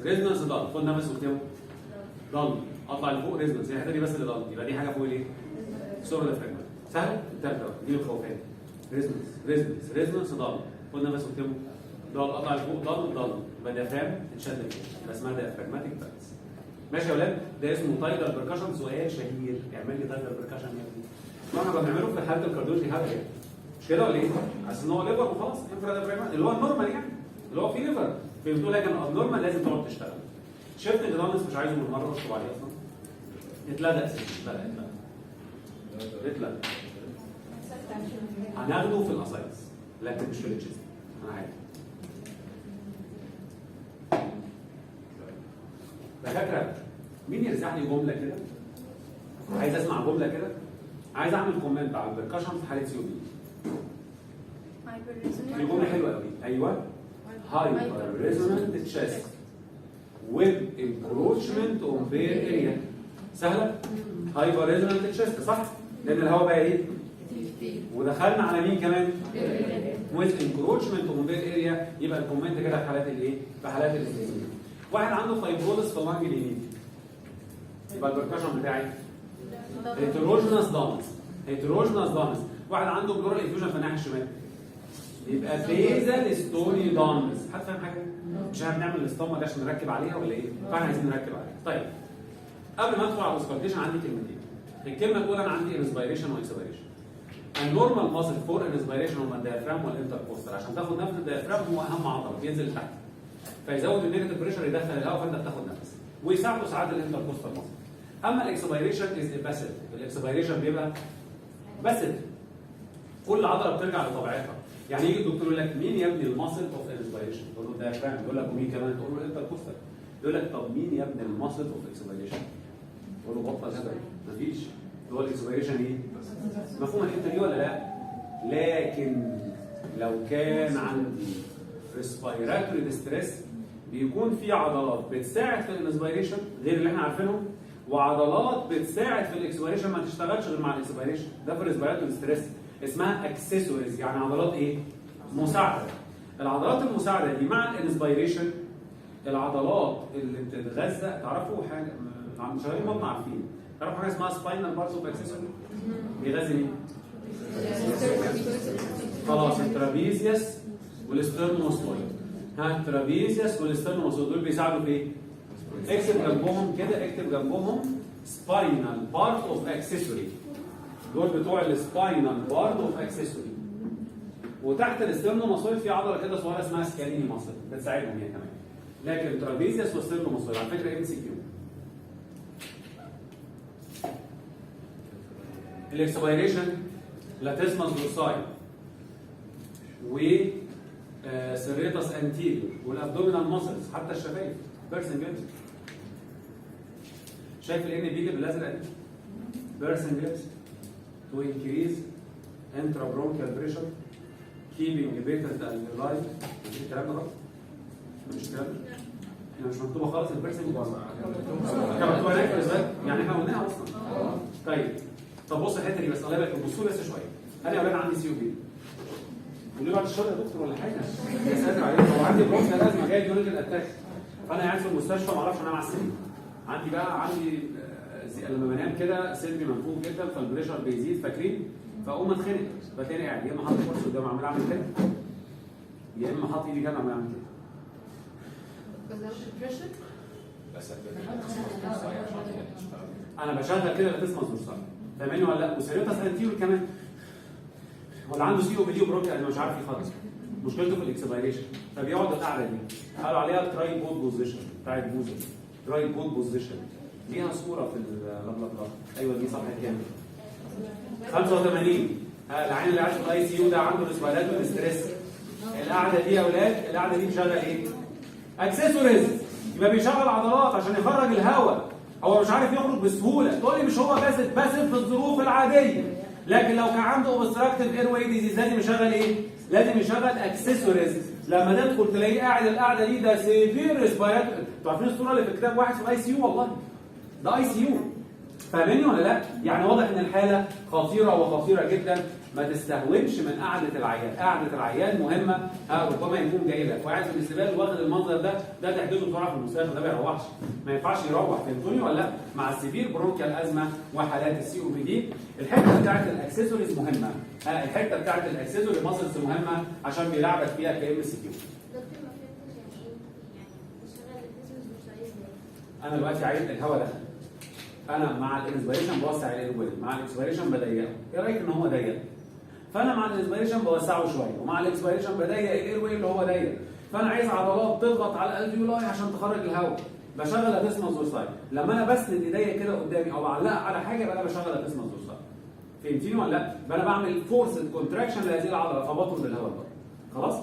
ريزونانس ضل، خد نفس واكتبه. ضل اطلع لفوق، ريزونانس هي الحته دي بس اللي ضل، يبقى دي حاجه فوق الايه؟ سوبر ديافراجماتيك. سهل؟ التالتة دي الخوفات. ريزونانس ضل، خد نفس واكتبه. ضل اطلع لفوق، ضل يبقى ديافرام اتشد كده، يبقى اسمها ديافراجماتيك باراليسيس. ماشي يا اولاد؟ ده اسمه تايدال بيركشن. سؤال شهير، اعمل لي تايدال بيركشن يا ابني. احنا بنعمله في حاله الكارديولوجي هذا يعني. مش كده ولا ايه؟ عشان ان هو ليفر وخلاص، انفرا ديافراجماتيك اللي هو النورمال يعني، اللي هو فيه ليفر. فهمتوا؟ لكن النورمال لازم تقعد تشتغل. شفت الجدانس مش عايزه من مره اشطب عليه اصلا. اتلدق اتلدق. هناخده في الاسايتس لكن مش في التشيست. انا عارف. دكاتره مين يرزع لي جمله كده؟ عايز اسمع جمله كده. عايز اعمل كومنت على البركشن في حاله سيو بي. دي جمله حلوه قوي. ايوه. هايبر ريزونانت تشيست with encroachment on bare area. سهله؟ هايبر ريزونانت تشيست صح؟ لان الهواء بقى ايه؟ ودخلنا على مين كمان؟ with encroachment on bare area. يبقى الكومنت كده في حالات الايه؟ في حالات الاستثناء. واحد عنده فايبرولس في اللنج اليمين. يبقى البركشن بتاعي هيتروجينس دامس. هيتروجينس دامس. واحد عنده بلورال انفيوجن في الناحيه الشمال يبقى بيزل ستوني دامس. حد فاهم حاجه؟ مش هنعمل الاستوما ده عشان نركب عليها ولا ايه؟ فاحنا عايزين نركب عليها. طيب قبل ما ادخل على الاسكالتيشن عندي كلمتين. الكلمه الاولى انا عندي انسبيريشن واكسبيريشن. النورمال ماسل فور انسبيريشن هما الديافرام والانتركوستال. عشان تاخد نفس الديافرام هو اهم عضله بينزل لتحت فيزود النيجاتيف بريشر يدخل الهواء فانت بتاخد نفس ويساعده ساعات الانتركوستال ماسل. اما الاكسبيريشن از باسيف. الاكسبيريشن بيبقى باسيف كل عضله بترجع لطبيعتها. يعني يجي الدكتور يقول لك مين يبني الماسل اوف انسبيريشن؟ تقول له الديافرام. يقول لك ومين كمان؟ تقول له الانتركوستال. يقول لك طب مين يبني الماسل اوف اكسبيريشن؟ تقول له بطل هبل مفيش. هو الاكسبيريشن ايه؟ مفهوم الحته دي ولا لا؟ لكن لو كان عندي ريسبيراتوري ديستريس بيكون في عضلات بتساعد في الانسبيريشن غير اللي احنا عارفينهم وعضلات بتساعد في الاكسبيريشن ما تشتغلش غير مع الاكسبيريشن. ده في الريسبيراتوري ديستريس اسمها اكسسوارز يعني عضلات ايه؟ مساعده. العضلات المساعده دي مع الانسبيريشن العضلات اللي بتتغذى. تعرفوا حاجه عم شغالين بطن عارفين تعرفوا حاجه اسمها سباينال بارتس اوف اكسسوري بيغذي مين؟ خلاص الترابيزيوس والسترنوماسويد. ها الترابيزيوس والسترنوماسويد دول بيساعدوا في ايه؟ اكتب جنبهم كده اكتب جنبهم سباينال بارت اوف اكسسوري. دول بتوع السباينال بارت اوف اكسسوري. وتحت السترنوماسويد في عضله كده صغيره اسمها سكاليني ماسل بتساعدهم هي كمان. لكن ترابيزيوس والسترنوماسويد على فكره ام سي كيو. الاكسبيريشن لاتيسمس دورساي و سيريتاس انتيريور والابدومينال ماسلز حتى الشفايف بيرسنج ليبس. شايف الان بيجي بالازرق دي؟ بيرسنج ليبس تو انكريز انترا برونكيال بريشر كيبنج بيتنت اللاي. مش الكلام ده غلط؟ مش الكلام ده؟ احنا مش مكتوبه خالص البيرسنج كان مكتوبه هناك يعني احنا قلناها اصلا. طيب طب بص الحته دي بس الله يبارك بصوا لي بس شويه. انا يا اولاد عندي سي او بي. قولوا لي بعد الشهر يا دكتور ولا حاجه. يا ساتر عليك هو عندي بروكس لازمه جاي يوريجن اتاك. فانا قاعد في المستشفى ما اعرفش انام على السرير. عندي بقى لما بنام كده صدري منفوخ جدا فالبريشر بيزيد فاكرين؟ فاقوم اتخنق فتاني قاعد يا اما حاطط كرسي قدام عمال اعمل كده يا اما حاطط ايدي كده عمال اعمل كده. بس انا بشغل كده لاتيسمس دورساي فاهماني ولا لا؟ وسيريتاس انتيريور كمان. ولا عنده سي او بي دي وبروكيا انا مش عارف يخلص. مشكلته في الاكسبيريشن فبيقعد القعده دي. قالوا عليها تراي بود بوزيشن بتاعت بوزر. تراي بود بوزيشن ليها صوره في اللابلاب. ايوه دي صفحه كام؟ 85. العين اللي قاعد في الاي سي يو ده عنده ريسبيراتوري ستريس. القعده دي يا اولاد القعده دي مشغل ايه؟ اكسسوارز. يبقى بيشغل عضلات عشان يخرج الهواء. هو مش عارف يخرج بسهوله. تقول لي مش هو باسف في الظروف العاديه. لكن لو كان عنده اوبستراكتيف اير واي ديزيز لازم يشغل ايه؟ لازم يشغل اكسسوارز. لما تدخل تلاقيه قاعد القعده دي ده سيفير ريسبيراتوري. انتوا عارفين الصوره اللي في الكتاب واحد في الاي سي يو والله. ده اي سي يو. فاهميني ولا لا؟ يعني واضح ان الحاله خطيره وخطيره جدا. ما تستهونش من قعده العيان. قعده العيان مهمه. ربما يكون جاي لك وقاعد في الاستقبال واخد المنظر ده تحدثه بسرعه في المستشفى. ده ما يروحش. ما ينفعش يروح. فهمتوني ولا لا؟ مع السيفير برونكيال ازمه وحالات السي او بي دي. الحته بتاعت الاكسسوارز مهمه. الحته بتاعت الاكسسوري ماسلز مهمه عشان بيلعبك فيها كام سي كيو. انا دلوقتي عايز الهواء ده. انا مع الانسبيريشن بوسع الاير واي، مع الاكسبيريشن بضيقه. ايه رايك ان هو ضيق؟ فانا مع الانسبيريشن بوسعه شويه ومع الاكسبيريشن بضيق الاير واي اللي هو ضيق. فانا عايز عضلات تضغط على الالفيولاي عشان تخرج الهواء. بشغل لاتيسمس دورساي. لما انا بسند ايديا كده قدامي او بعلقها على حاجه يبقى انا بشغل لاتيسمس دورساي. فهمتيني ولا لا؟ يبقى انا بعمل فورسد كونتراكشن لهذه العضله فبطرد الهواء بره. خلاص؟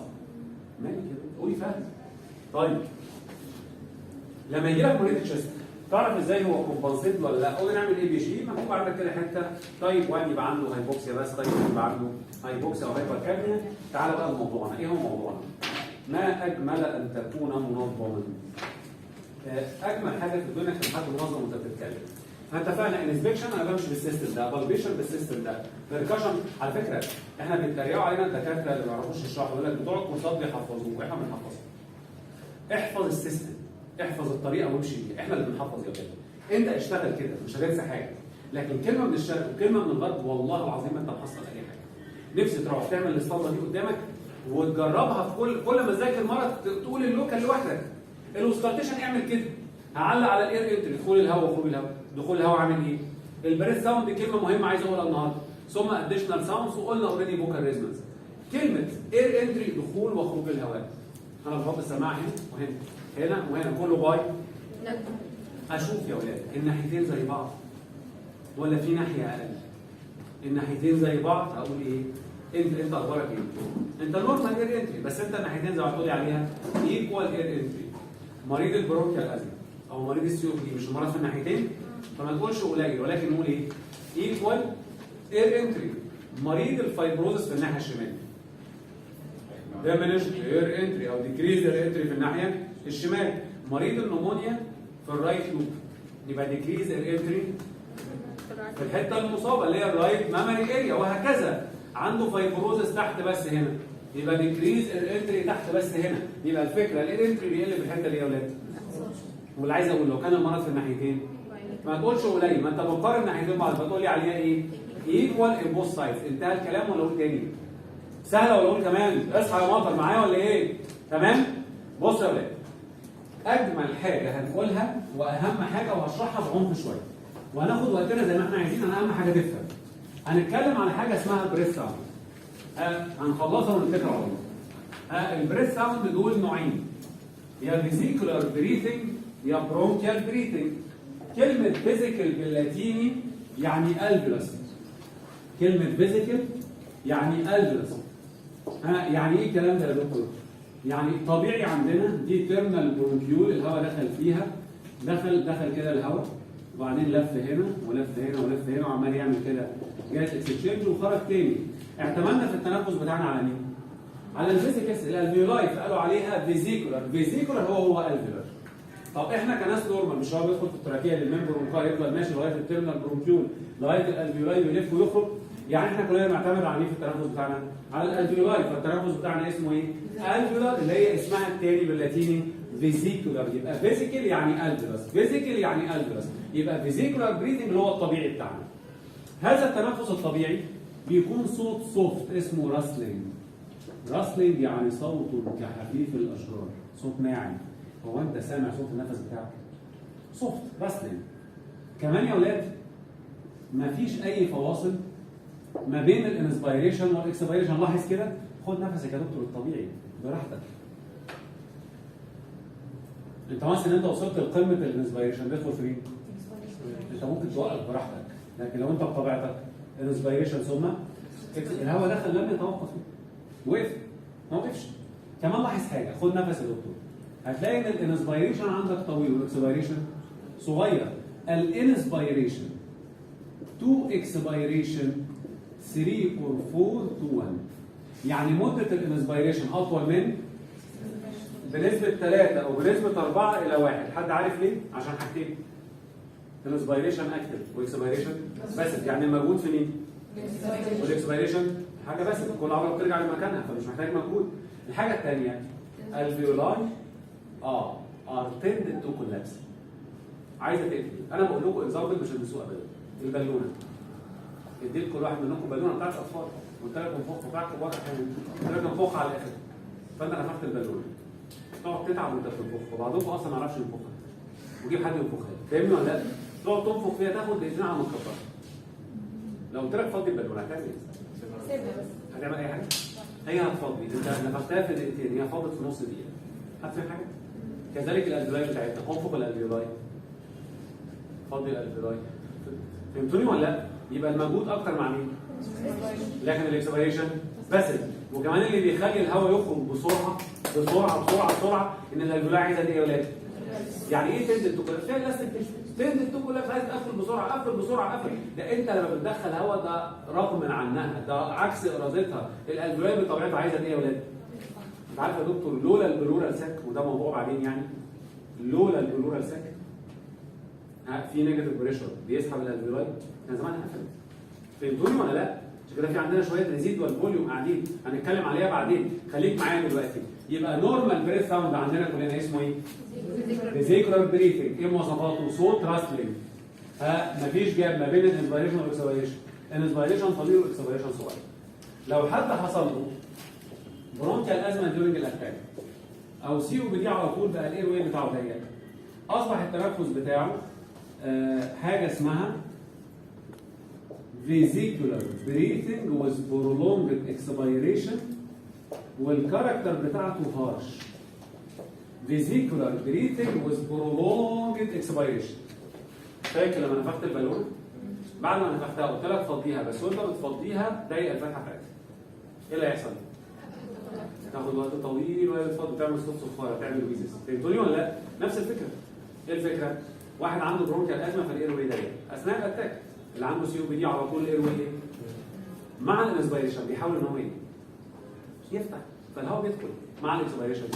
مالي كده؟ قولي فاهم. طيب لما يجي لك مريض تشست تعرف ازاي هو كومبنسيت ولا لا؟ قول نعمل اي بي جي مكتوب عندك كده حته تايب 1 يبقى عنده هايبوكسيا بس، تايب 2 يبقى عنده هايبوكسيا او هايبركابنيا. تعالى بقى لموضوعنا. ايه هو موضوعنا؟ ما اجمل ان تكون منظما. اجمل حاجه في الدنيا كان حد منظم وانت بتتكلم. فاتفقنا انسبكشن انا بمشي بالسيستم ده، بالبيشن بالسيستم ده، بيركشن. على فكره احنا بيتريقوا علينا الدكاتره اللي ما يعرفوش يشرحوا يقول لك بتوع الكورسات بيحفظوه واحنا بنحفظه. احفظ السيستم، احفظ الطريقه وامشي بيها، احنا اللي بنحفظ يا ولاد. انت اشتغل كده مش هتنسى حاجه، لكن كلمه من الشرق وكلمه من الغرب والله العظيم انت محصل اي حاجه. نفسي تروح تعمل الاسطمبه دي قدامك وتجربها في كل ما تذاكر مره تقول اللوكال لوحدك. الاوسكالتيشن اعمل كده، هعلق على الاير انتري، دخول الهواء وخروج الهواء. دخول الهواء عامل ايه؟ البريث ساوند دي كلمه مهمه عايز اقولها النهارده، ثم اديشنال ساوندز وقلنا اوريدي فوكال ريزونانس. كلمه اير انتري دخول وخروج الهواء. انا بحط السماعه هنا وهنا وهنا كله باي. اشوف يا ولاد الناحيتين زي بعض ولا في ناحيه اقل؟ الناحيتين زي بعض. هقول ايه؟ انت اخبارك ايه؟ انت نورمال اير انتري، بس انت الناحيتين زي ما بتقولي عليها ايكوال اير انتري. مريض البرونكيال ازمه او مريض السي او بي مش المرض في الناحيتين، فما تقولش قليل ولكن نقول ايه؟ ايكوال اير انتري. مريض الفايبروزس في الناحيه الشمال ديمينش اير انتري او ديكريز اير انتري في الناحيه الشمال. مريض النمونيا في الرايت لوب يبقى ديكريز اير انتري في الحته المصابه اللي هي الرايت مامري اريا، وهكذا. عنده فايبروزس تحت بس هنا يبقى ديكريز اير انتري تحت بس هنا. يبقى الفكره الاير انتري بيقل في الحته دي يا اولاد. واللي عايز اقول لو كان المرض في الناحيتين ما تقولش قليل، ما انت بتقارن الناحيتين بعض فتقول لي عليها ايه؟ ايكوال ان بوث سايدز. انتهى الكلام ولا اقول تاني؟ سهله ولا اقول كمان؟ اصحى يا مطر معايا ولا ايه؟ تمام؟ بص يا ولاد، اجمل حاجه هنقولها واهم حاجه وهشرحها بعمق شويه وهناخد وقتنا زي ما احنا عايزين. انا اهم حاجه تفهم. هنتكلم على حاجه اسمها البريث ساوند. هنخلصها ونتكل على الله. البريث ساوند دول نوعين، يا فيزيكولار بريثنج يا برونكيال بريثنج. كلمه فيزيكال باللاتيني يعني الفيلس. كلمه فيزيكال يعني الفيلس. يعني ايه الكلام ده يا دكتور؟ يعني طبيعي عندنا دي تيرمال برونكيول، الهواء دخل فيها، دخل كده الهواء وبعدين لف هنا ولف هنا ولف هنا وعمال يعمل كده جاز اكسشينج وخرج تاني. اعتمدنا في التنفس بتاعنا على مين؟ على الفيزيكس الالفيولاي، فقالوا عليها فيزيكولار. فيزيكولار هو الفيولار. طب احنا كناس نورمال مش هو بيدخل في التراكيه للممبر والمنقار يفضل ماشي لغايه التيرمال برونكيول لغايه الالفيولاي ويلف ويخرج؟ يعني احنا كلنا بنعتمد على مين في التنفس بتاعنا؟ على الالفيولاي. فالتنفس بتاعنا اسمه ايه؟ الفيولار، اللي هي اسمها التاني باللاتيني فيزيكولار. يبقى فيزيكال يعني الفيولس، فيزيكال يعني الفيولس. يبقى فيزيكولار بريثنج اللي هو الطبيعي بتاعنا. هذا التنفس الطبيعي بيكون صوت سوفت اسمه راسلينج. راسلينج يعني صوت كحفيف الاشجار، صوت ناعم. هو انت سامع صوت النفس بتاعك؟ سوفت راسلينج. كمان يا اولاد مفيش اي فواصل ما بين الانسبيريشن والاكسبيريشن. لاحظ كده، خد نفسك يا دكتور الطبيعي براحتك. انت مثلا انت وصلت لقمه الانسبيريشن تدخل في ايه؟ انت ممكن توقف براحتك، لكن لو انت بطبيعتك انسبيريشن ثم الهواء دخل لم يتوقف، وقف ما وقفش. كمان لاحظ حاجه، خد نفس يا دكتور، هتلاقي ان الانسبيريشن عندك طويل والاكسبيريشن صغير. الانسبيريشن تو اكسبيريشن 3 or 4 to 1. يعني مده الانسبيريشن اطول من بنسبه 3 او بنسبه 4 إلى 1. حد عارف ليه؟ عشان حاجتين، الانسبيريشن اكتف والاكسبيريشن باسف. يعني المجهود في مين؟ والاكسبيريشن حاجه باسف، كل عضله بترجع لمكانها فمش محتاج مجهود. الحاجه الثانيه الفيولاي ار تندد تو كولابس، عايزه تقفل. انا بقول لكم اكزامبل مش هتنسوه ابدا. البالونه، اديت كل واحد منكم بالونه بتاعت اطفال، قلت لكم انفخوا بتاعكم بره حاجه، قلت لكم انفخوا على الاخر، فانت نفخت البالونه تقعد تتعب وانت بتنفخ، وبعضكم اصلا ما يعرفش ينفخها وجيب حد ينفخها، فاهمني ولا لا؟ تقعد تنفخ فيها تاخد دقيقتين على ما تكبرها. لو قلت لك فضي البالونه هتعمل ايه؟ هتعمل اي حاجه؟ هي هتفضي، انت نفختها في دقيقتين، هي فضت في نص دقيقه. هتفهم حاجه؟ كذلك الالفيولاي بتاعتنا، انفخ الالفيولاي فضي الالفيولاي. فهمتوني ولا لا؟ يبقى المجهود اكتر مع مين؟ لكن الاكسبيريشن باسف. وكمان اللي بيخلي الهواء يخرج بسرعه بسرعه بسرعه بسرعه ان الالفيولاي عايزه ايه يا ولاد؟ يعني ايه تنزل تاكل؟ فيها الاستيك تنزل تاكل، عايز تقفل بسرعه، قفل بسرعه قفل. ده انت لما بتدخل هواء ده رغم عنها، ده عكس ارادتها. الالفيولاي بطبيعتها عايزه ايه يا ولاد؟ انت عارف يا دكتور لولا البلورال ساك، وده موضوع بعدين يعني، لولا البلورال ساك في نيجاتيف بريشر بيسحب الالفيولاي كان زمان قفلت. فهمتوني ولا لا؟ عشان كده في عندنا شويه ريزيدوال فوليوم قاعدين هنتكلم عليها بعدين. خليك معايا دلوقتي. يبقى نورمال بريث ساوند عندنا كلنا اسمه ايه؟ فيزيكولار بريثنج. ايه مواصفاته؟ صوت راسلينج. مفيش جاب ما بين الانسبيريشن والاكسبيريشن. الانسبيريشن طويل والاكسبيريشن صغير. لو حد حصل له برونكيال ازمه ديورنج الاتاك او سي او بي دي على طول بقى الاير واي بتاعه ضيق، اصبح التنفس بتاعه حاجه اسمها فيزيكولار بريثنج with prolonged expiration والكاركتر بتاعته هارش. فيزيكولار بريثنج with prolonged expiration. فاكر لما نفخت البالون؟ بعد ما نفختها قلت لك فضيها، بس وانت بتفضيها ضيق الفتحه بتاعتها. ايه اللي هيحصل؟ هتاخد وقت طويل وهي بتفضي، تعمل صوت صفاره، تعمل ويزز. فهمتوني ولا لا؟ نفس الفكره. ايه الفكره؟ واحد عنده برونكيال ازمه فالاير واي ضيق اثناء الاتاك. اللي عنده سي او بي دي على طول الاير واي مع الانسبيريشن بيحاول ان هو يفتح، فالهواء بيدخل مع الانسبيريشن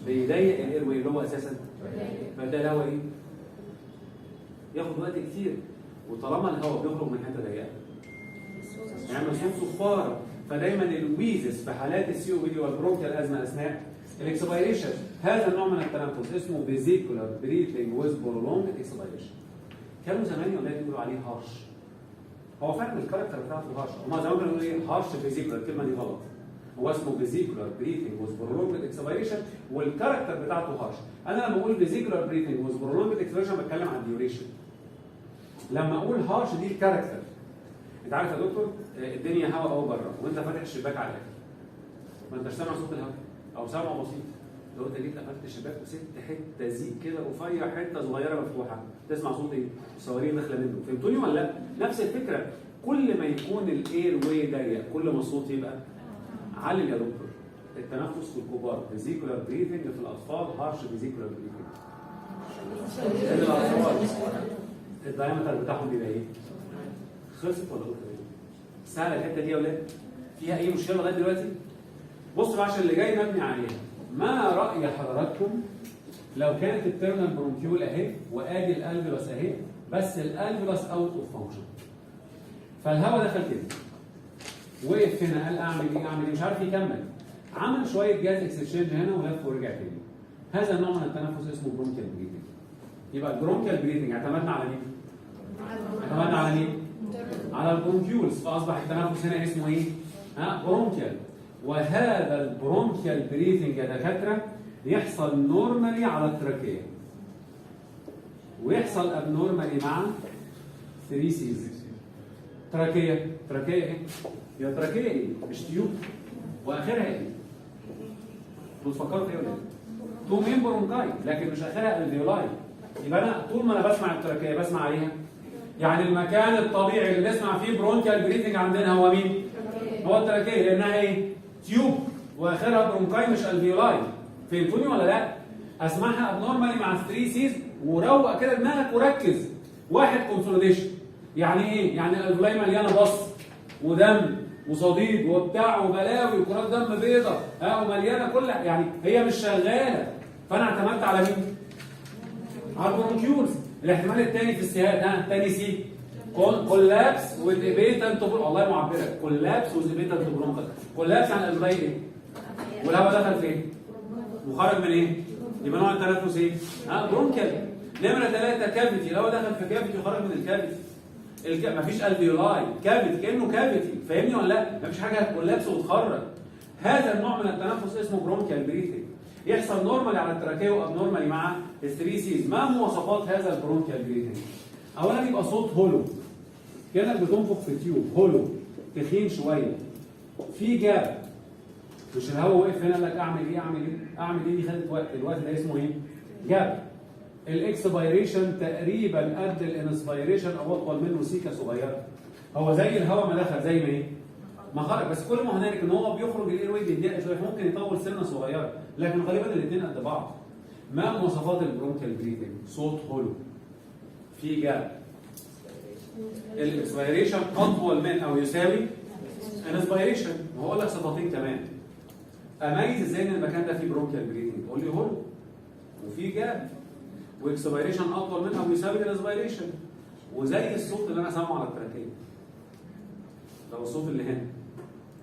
بيضيق الاير واي اللي هو اساسا فده الهواء ايه؟ ياخد وقت كتير، وطالما الهواء بيخرج من حته ضيقه يعمل صوت صفاره. فدايما الويزس في حالات السي او بي دي والبرونكيال ازمه اثناء الاكسبيريشن. هذا النوع من التنفس اسمه فيزيكولار بريثنج ويز برولونج اكسبيريشن. كانوا زمان يا ولاد يقولوا عليه هارش. هو فعلا الكاركتر بتاعته هارش. هما زمان كانوا يقولوا ايه؟ هارش فيزيكولار، الكلمه دي غلط. هو اسمه فيزيكولار بريثنج ويز برولونج اكسبيريشن والكاركتر بتاعته هارش. انا لما بقول فيزيكولار بريثنج ويز برولونج اكسبيريشن بتكلم عن الديوريشن. لما اقول هارش دي الكاركتر. انت عارف يا دكتور الدنيا هواء اهو بره وانت فاتح الشباك على الاخر. ما انتش سامع صوت الهواء او سامعه بسيط. لو انت جيت قفلت الشباك وسبت حته زيك كده رفيع، حته صغيره مفتوحه، تسمع صوت ايه؟ الصواريخ داخله منه. فهمتوني ولا لا؟ نفس الفكره. كل ما يكون الاير واي ضيق كل ما الصوت يبقى علم يا دكتور. التنفس في الكبار فيزيكولار بريثنج، في الاطفال هارش فيزيكولار بريثنج. الاطفال الدايمتر بتاعهم بيبقى ايه؟ خلصت ولا قلت ايه؟ سهله الحته دي يا ولاد؟ فيها اي مشكله لغايه دلوقتي؟ بصوا بقى عشان اللي جاي مبني عليها. ما راي حضراتكم لو كانت التيرنال برونكيول اهي وادي الالفيولاس اهي، بس الالفيولاس اوت اوف فانكشن، فالهواء دخل كده وقف هنا قال اعمل ايه مش عارف يكمل، عمل شويه جاز اكسشينج هنا ولف ورجع تاني. هذا النوع من التنفس اسمه برونكيال بريثنج. يبقى البرونكيال بريثنج اعتمدنا على مين؟ اعتمدنا على مين؟ على البرونكيولز، فاصبح التنفس هنا اسمه ايه؟ برونكيال. وهذا البرونكيال بريثنج يا دكاتره يحصل نورمالي على التراكيه ويحصل ابنورمالي مع 3 سيز. تراكيه ايه؟ يا تراكيه ايه؟ مش تيوب واخرها ايه؟ انتوا بتفكروا في ايه ولا ايه؟ تو مين برونكاي لكن مش اخرها الفيولاي. يبقى انا طول ما انا بسمع التراكيه بسمع عليها. يعني المكان الطبيعي اللي نسمع فيه برونكيال بريثنج عندنا هو مين؟ هو التراكيه لانها ايه؟ تيوب واخرها برونكاي مش الفيولاي. فهمتوني ولا لا؟ اسمعها ابنورمالي مع 3 سيز وروق كده دماغك وركز. واحد كونسوليديشن يعني ايه؟ يعني الالفيولاي مليانه بص ودم وصديد وبتاع وبلاوي وكرات دم بيضة ومليانه كل يعني هي مش شغاله. فانا اعتمدت على مين؟ على البرونكيولز. الاحتمال الثاني في السهاد ثاني سي كولابس وذ ايبيتنت والله معبره كولابس وذ ايبيتنت برونكال. كولابس عن الالفيولاي ايه؟ والهواء دخل فين؟ وخرج من ايه؟ يبقى نوع التنفس ايه؟ برونكال. نمره 3 كافيتي، الهواء دخل في كافيتي وخرج من الكافيتي. مفيش الفيولاي، كافيتي كانه كافيتي. فاهمني ولا لا؟ مفيش حاجه هتكولابس وتخرج. هذا النوع من التنفس اسمه برونكيال بريثنج. يحصل نورمالي على التراكيه وابنورمالي مع 3 سيز. ما مواصفات هذا البرونكيال بريثنج؟ اولا يبقى صوت هولو كانك بتنفخ في تيوب، هولو تخين شويه في جاب. مش الهواء وقف هنا قال لك اعمل ايه دي خدت وقت. الوقت ده اسمه ايه؟ جاب. الاكسبيريشن تقريبا قد الانسبيريشن او اطول منه سيكه صغيره. هو زي الهواء ما دخل زي ما ايه؟ ما خرج. بس كل ما هنالك ان هو بيخرج الاير واي بيضيق شويه ممكن يطول سنه صغيره، لكن غالبا الاثنين قد بعض. ما مواصفات البرونكيال بريثنج؟ صوت هولو في جاب. الاكسبيريشن اطول من او يساوي الانسبيريشن. وهقول لك صفاتين كمان. اميز ازاي ان المكان ده فيه برونكيال بريثنج؟ قول لي هولو وفي جاب واكسبيريشن اطول من او يساوي الانسبيريشن. وزي الصوت اللي انا سامعه على التراكيه. لو الصوت اللي هنا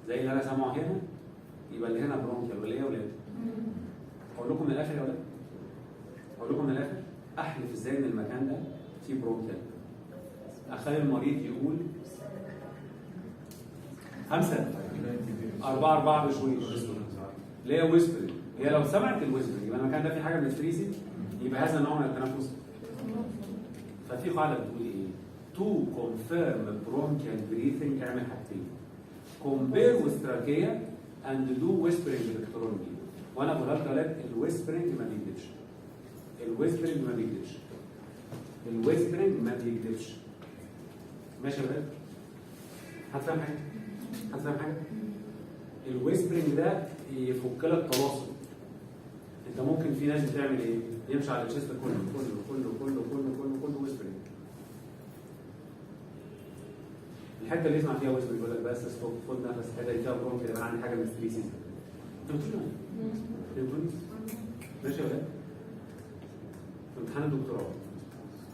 زي اللي انا سامعه هنا يبقى اللي هنا برونكيال ولا ايه يا ولاد؟ اقول لكم من الاخر يا ولاد، اقول لكم من الاخر، احلف ازاي ان المكان ده فيه برونكيال. اخلي المريض يقول 5 4 بشويش اللي هي ويسبرنج. هي لو سمعت الويسبرنج يبقى المكان ده فيه حاجه من الفريزنج، يبقى هذا النوع من التنفس. ففي قاعده بتقول ايه؟ تو كونفيرم برونكيال بريثنج اعمل حاجتين. كومبير وذ تراكيا اند دو ويسبرنج الكتروني. وانا بقول لك يا ولاد الويسبرنج ما بيكذبش. الويسبرنج ما بيكذبش. الويسبرنج ما بيكذبش. ماشي يا ولاد؟ هتفهم حاجه؟ هتفهم حاجه؟ الويسبرنج ده يفك لك تواصل. انت ممكن في ناس بتعمل ايه؟ يمشي على الشيست كله كله كله كله كله كله كله ويسبرنج. الحته اللي يسمع فيها ويسبرنج يقول لك بس ستوب خد نفس، الحته اللي فيها برونك كده عندي حاجه من الستريسيز. انتوا بتقولوا ايه؟ ماشي يا ولاد؟ في امتحان الدكتوراه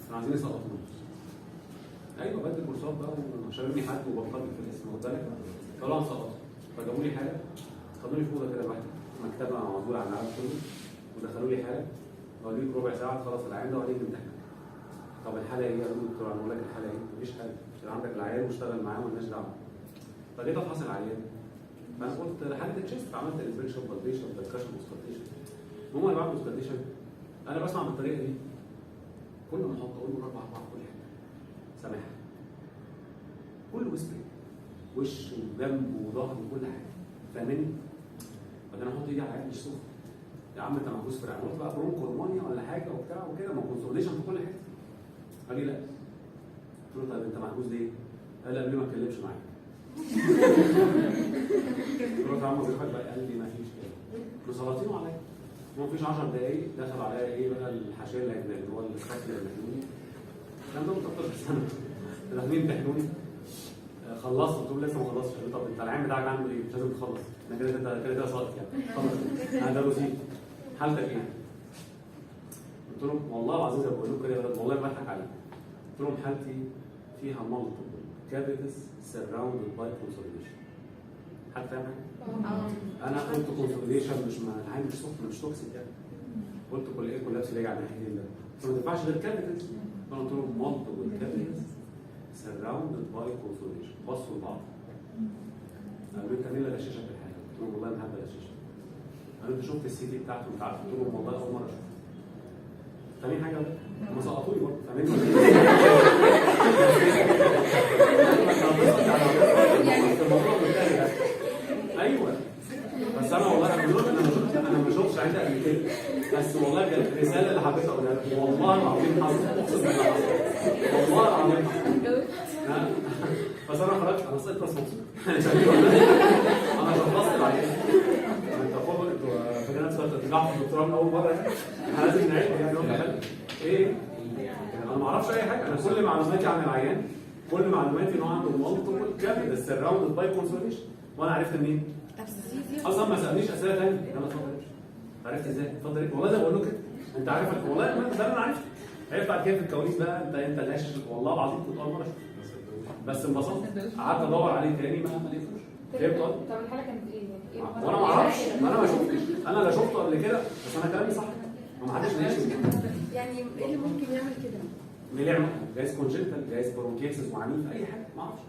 كانوا عايزين يسقطونا. ايوه بدي كورسات بقى وشاورني حد وبطلت في الاسم واخد بالك؟ طلعوا نسقطوا. فجابوا لي حاله، خدوا لي في اوضه كده لوحدي، مكتبه معزوله عن العالم كله، ودخلوا لي حاله وقالوا لي ربع ساعه تخلص العيان ده وبعدين تمتحن. طب الحاله ايه؟ قالوا لي دكتور انا بقول لك الحاله ايه؟ مفيش حاجه، يبقى عندك العيان واشتغل معاه مالناش دعوه. فجيت افحص العيان، فانا قلت حاله تشيست، عملت انسبكشن بالبيشن بالكشن وسكوتيشن. المهم انا بعمل سكوتيشن، انا بسمع بالطريقه دي، كل ما احط اقول له 4 كل حاجه سامعها، كل ويسبرنج، وش وجنب وظهر وكل حاجه، فاهمني؟ بعدين احط ايدي على العين مش سخن. يا عم انت محبوس في العين، قلت بقى برونكو رومانيا ولا حاجه وبتاع وكده، ما كونسوليشن في كل حته. قال لي لا. قلت له طيب انت محبوس ليه؟ قال لي قبل ما اتكلمش معاك. قلت له يا عم وظيفتك بقى؟ قال لي ما فيش كده. مسلطينه عليا. ما فيش 10 دقايق دخل عليا ايه بقى الحاشيه اللي هو الشكل اللي هيمحنوني. الكلام ده من 13 سنه. داخلين يمتحنوني. خلصت، قلت له لسه ما خلصتش. قال لي طب انت العين بتاعك عنده ايه؟ مش لازم تخلص. انا كده ساقط يعني. خلص. انا ده روسي. حالتك ايه؟ قلت لهم والله العظيم زي ما بقول لكم كده والله بضحك عليك. قلت لهم حالتي فيها مالتيبل كافيتس سراوندد باي كونسوليديشن. حد فاهم حاجه؟ انا قلت كونسوليديشن مش مع العين مش سخن مش توكسيك يعني. قلت كل ايه كل نفسي راجع على الناحيتين ده. فما تنفعش غير كافيتس. فانا قلت لهم مالتيبل كافيتس سراوندد باي كونسوليديشن. بصوا لبعض. قالوا لي انت مين اللي غششك الحاجه؟ قلت لهم والله ما حد غششني. قالوا انت شفت السي دي بتاعته مش عارف؟ قلت لهم والله اول مره اشوفها. فاهمين حاجه ولا لا؟ هم سقطوني برضه، فاهمين ولا ايه؟ ايوه بس انا والله انا ما شفتش عندي قبل كده، بس والله كانت الرساله اللي حبيت اقولها لك والله العظيم حصل، اقسم بالله حصل والله العظيم حصل. بس انا خرجت انا صرت بس مبسوط. انا خلصت العيان. انت فاضل انتوا فاكرين نفسك تطلعوا في الدكتوراه من اول مره يعني؟ احنا لازم نعيد يعني ايه؟ انا ما اعرفش اي حاجه، انا كل معلوماتي عن العيان كل معلوماتي ان هو عنده مالتيبل كافيتس سراوندد باي كونسوليشن. وانا عرفت منين؟ اصلا ما سالنيش اسئله ثانيه. انا اتفضل عرفت ازاي؟ اتفضل والله زي ما بقول لك انت عارف والله ده انا عرفت. عرفت بعد كده في الكواليس بقى انت غاشش والله العظيم كنت اول مره بس انبسطت. قعدت ادور عليه تاني ما لقيتوش. فهمت؟ طب الحاله كانت ايه؟ وانا ما اعرفش، انا ما شفتش، انا لا شفته قبل كده بس انا كلامي صح. ما حدش ناقش يعني ايه اللي ممكن يعمل كده؟ مين يعمل؟ جايز كونجنتال، جايز برونكيسس وعنيف، اي حاجه ما اعرفش.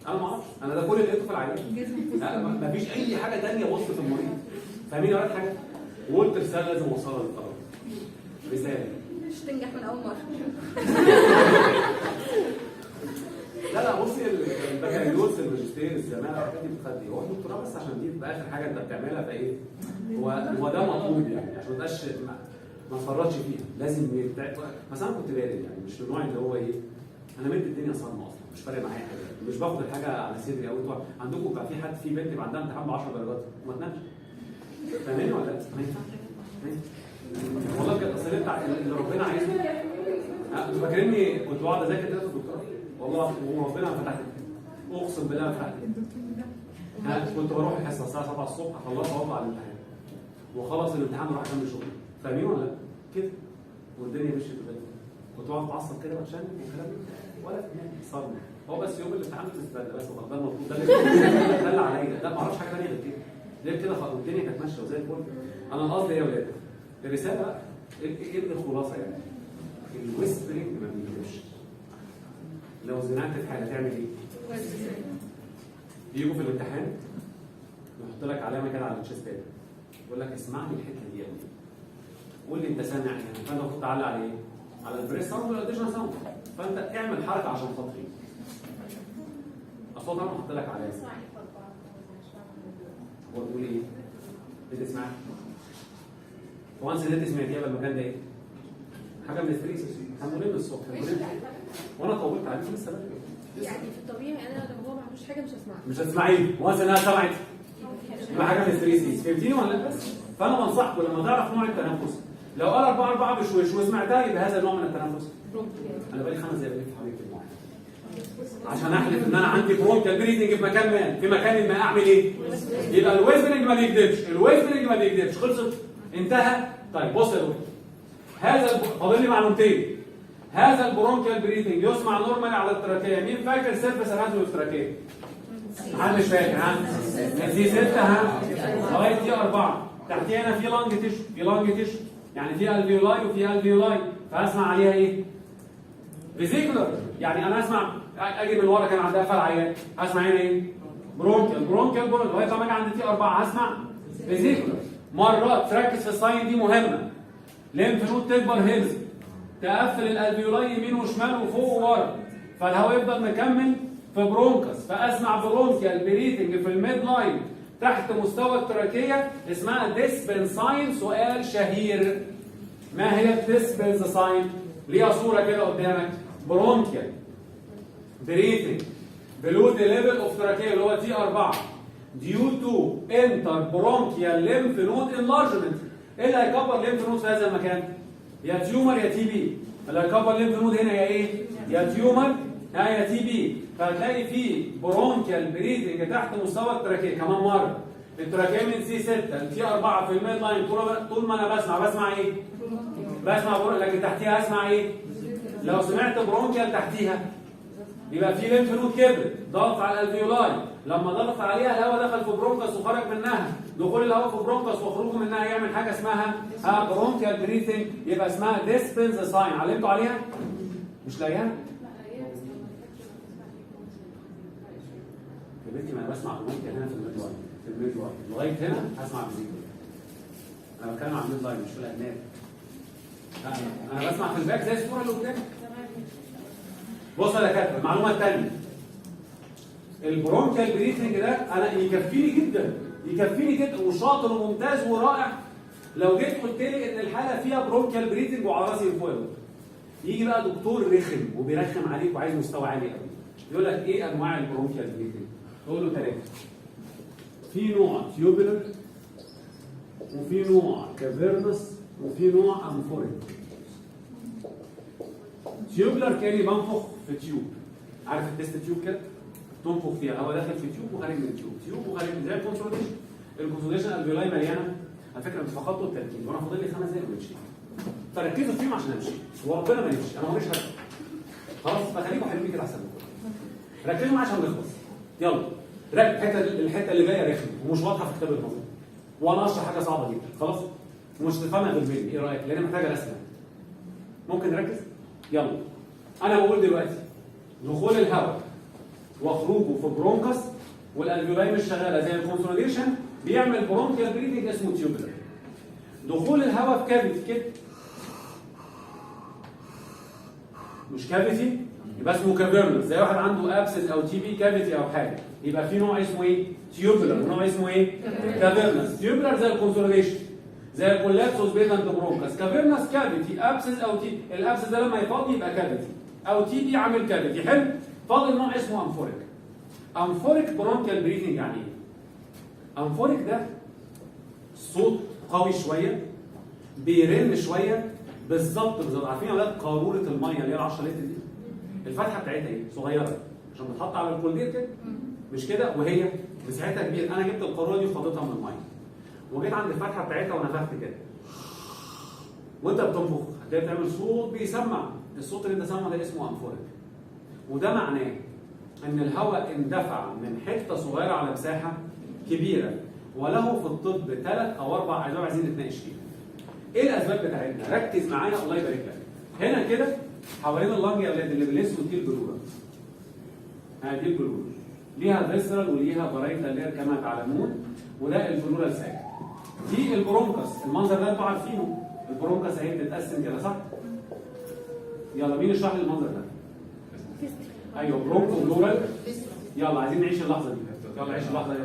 انا ما اعرفش، انا ده كل اللي لقيته في العيان. لا ما فيش اي حاجه ثانيه وصلت المريض. فاهمين يا ولاد حاجه؟ وقلت رساله لازم اوصلها للطلبه. رساله مش تنجح من اول مره. لا بصي البكالوريوس الماجستير الزماله الحاجات دي بتخدي هو الدكتوراه بس عشان دي تبقى اخر حاجه انت بتعملها فايه؟ هو ده مطلوب يعني عشان ما تبقاش ما تفرطش فيها. لازم مثلا انا كنت بارد يعني مش من النوع اللي هو ايه؟ انا مد الدنيا صدمه اصلا مش فارق معايا حاجه، مش باخد الحاجه على صدري قوي. عندكم كان في حد في بنت يبقى عندها امتحان ب 10 درجات وما تنامش. فاهماني ولا لا؟ ما ينفعش. والله بجد اصل انت اللي ربنا عايزه. انتوا فاكريني كنت بقعد اذاكر كده في الدكتوراه؟ والله وربنا ما فتحت اقسم بالله ما فتحت. كنت بروح الحصه الساعه 7 الصبح اخلصها واطلع على الامتحان وخلص الامتحان واروح اكمل شغلي. فاهمين ولا لا؟ كده والدنيا مشيت كده. كنت بقعد اتعصب كده بتشنج والكلام ده ولا صدمه. هو بس يوم الامتحان بتستنى بس وخلاص. ده المفروض ده اللي عليا. ده ما اعرفش حاجه ثانيه غير كده. غير كده والدنيا كانت ماشيه وزي الفل. انا القصد ايه يا ولاد؟ الرساله بقى ايه الخلاصه يعني؟ الويسبرنج ما بيجيبش. لو زنقت في حاجه تعمل ايه؟ بيجوا في الامتحان يحط لك علامه كده على الشيست باد، يقول لك اسمعني الحته دي يعني. قول لي انت سامع يعني، فانت المفروض تعلق على ايه؟ على البريس ساوند والاديشنال ساوند، فانت اعمل حركه عشان خاطري. اصل طبعا هحط لك علامه. هو بيقول ايه؟ بتسمع؟ وانس اللي انت سمعتيها يبقى المكان ده ايه؟ حاجه من الفريسس، الحمد لله الصبح، وانا طولت عليك لسه بدري. يعني في الطبيعي انا لو هو ما عملوش حاجه مش هسمعها. مش هتسمعيه، وانس انها سمعت يبقى حاجه من الفريسس، فهمتيني ولا لا؟ فانا بنصحكم لما تعرف نوع التنفس، لو قال 4 بشويش وسمعتها يبقى هذا النوع من التنفس. انا بقالي 5 دقايق بلف حوالين الموضوع عشان احلف ان انا عندي برونكال بريدنج في مكان ما، في مكان ما اعمل ايه؟ يبقى الويزبرنج ما بيكذبش، الويزبرنج ما بيكذبش، خلصت؟ انتهى؟ طيب بص يا دكتور، هذا فاضل لي معلومتين. هذا البرونكال بريدنج يسمع نورمالي على التراكيه، مين فاكر سيرفس الهازل التراكيه؟ محد مش فاكر ها؟ دي 6 ها؟ لغايه دي 4 تحتيها هنا في لانج تيشو، في لانج تيشو يعني في الفيولاي وفي الفيولاي، فاسمع عليها ايه؟ فيزيكولر، يعني انا اسمع اجي من ورا كان عندها قفل عيان، اسمع هنا ايه؟ برونكال لغايه لما اجي عند تي 4 هسمع فيزيكولر. مرات تركز في الساين دي مهمه. ليمف نود تكبر هيلز، تقفل الالفيولاي يمين وشمال وفوق وورا، فالهواء يفضل مكمل في برونكس، فاسمع برونكيال بريثنج في الميد لاين تحت مستوى التراكيه اسمها ديسبنساين. سؤال شهير، ما هي الديسبنساين؟ ليها صوره كده قدامك، برونكيال بريثنج below the level of trachea اللي هو تي 4 due to interbronchial lymph node enlargement. ايه اللي هيكبر lymph node في هذا المكان؟ يا تيومر يا تي بي. اللي هيكبر lymph node هنا يا ايه؟ يا تيومر يا تي بي. فهتلاقي في برونكيال بريثنج تحت مستوى التراكيه. كمان مره، التراكيه من سي 6 لتي 4 في الميد لاين، طول ما انا بسمع ايه؟ بسمع لكن تحتيها اسمع ايه؟ لو سمعت برونكيال تحتيها يبقى في ليمف نود كبرت، ضغط على الالفيولاي، لما ضغط عليها الهواء دخل في برونكس وخرج منها، دخول الهواء في برونكس وخروجه منها يعمل حاجه اسمها برونكيال بريثنج، يبقى اسمها ديسبنساين. علمتوا عليها؟ مش لاقيها؟ يا بنتي ما انا بسمع برونكيال هنا في الميد لاين، في الميد لاين لغايه هنا هسمع فيزيكال. انا بتكلم عن الميد لاين مش في الادناب. انا بسمع في الباك زي الصوره اللي قدامك. بص يا دكاتره، المعلومه الثانيه، البرونكيال بريثنج ده انا يكفيني جدا وشاطر وممتاز ورائع لو جيت قلت لي ان الحاله فيها برونكيال بريثنج وعلى راسي من فوق. يجي بقى دكتور رخم وبيرخم عليك وعايز مستوى عالي قوي، يقول لك ايه انواع البرونكيال بريثنج؟ تقول له 3. في نوع تيوبولر، وفي نوع كافيرنس، وفي نوع امفوريك. تيوبلر كاني بنفخ في تيوب، عارف التست تيوب كده؟ تنفخ فيها، هو داخل في تيوب وخارج من تيوب، تيوب وخارج من زي الكونسوليديشن. الكونسوليديشن الفيولاي مليانه، على فكره انتوا فقدتوا التركيز وانا فاضل لي 5 دقايق ونمشي. فركزوا فيهم عشان امشي، وربنا ما يمشي، انا ماليش هدف. خلاص فخليكم حلوين كده احسن لكم. ركزوا معايا عشان نخلص. يلا الحته اللي جايه رخمه ومش واضحه في كتاب النظر. وانا اشرح حاجه صعبه جدا، خلاص؟ ومش تفهمها غير مني، ايه رايك؟ لان محتاجه رسمه. ممكن نركز؟ يلا. انا بقول دلوقتي دخول الهواء وخروجه في برونكس والالفيولاي مش شغاله زي الكونسوليديشن بيعمل برونكيال بريثنج اسمه تيوبلر. دخول الهواء في كافيتي كده مش كافيتي يبقى اسمه كافيرنس، زي واحد عنده ابسس او تي بي كافيتي او حاجه، يبقى في نوع اسمه ايه؟ تيوبلر. نوع اسمه ايه؟ كافيرنس. تيوبلر زي الكونسوليديشن، زي الكولابسوس بيتنت برونكس. كافيرنس كافيتي، ابسس او تي، الابسس ده لما يفضي يبقى كافيتي، او تي بي عامل كافيتي. حلو. فاضل نوع اسمه امفوريك. امفوريك برونكيال بريثنج يعني ايه؟ امفوريك ده صوت قوي شويه، بيرن شويه، بالظبط. عارفين يا اولاد قاروره الميه اللي هي 10 لتر دي؟ الفتحه بتاعتها ايه؟ صغيره عشان بتحط على الكولدير كده، مش كده؟ وهي مساحتها كبيره. انا جبت القاروره دي وفضيتها من الميه وجيت عند الفتحه بتاعتها ونفخت كده، وانت بتنفخ هتلاقي بتعمل صوت بيسمع. الصوت اللي انت سامعه ده اسمه امفوريك، وده معناه ان الهواء اندفع من حته صغيره على مساحه كبيره، وله في الطب 3 أو 4 اسباب عايزين نتناقش فيها. ايه الاسباب بتاعتنا؟ ركز معايا الله يبارك لك. هنا كده حوالين اللنج يا اولاد اللي بالاسود دي البلوره. دي البلوره. ليها فيسرال وليها برايتا اللي هي كما تعلمون، وده البلوره الساكن. دي البرونكس، المنظر ده انتوا عارفينه. البرونكس اهي بتتقسم كده صح؟ يلا مين يشرح لي المنظر ده؟ ايوه برونكو بلورال. يلا عايزين نعيش اللحظه دي. يلا عيش اللحظه دي.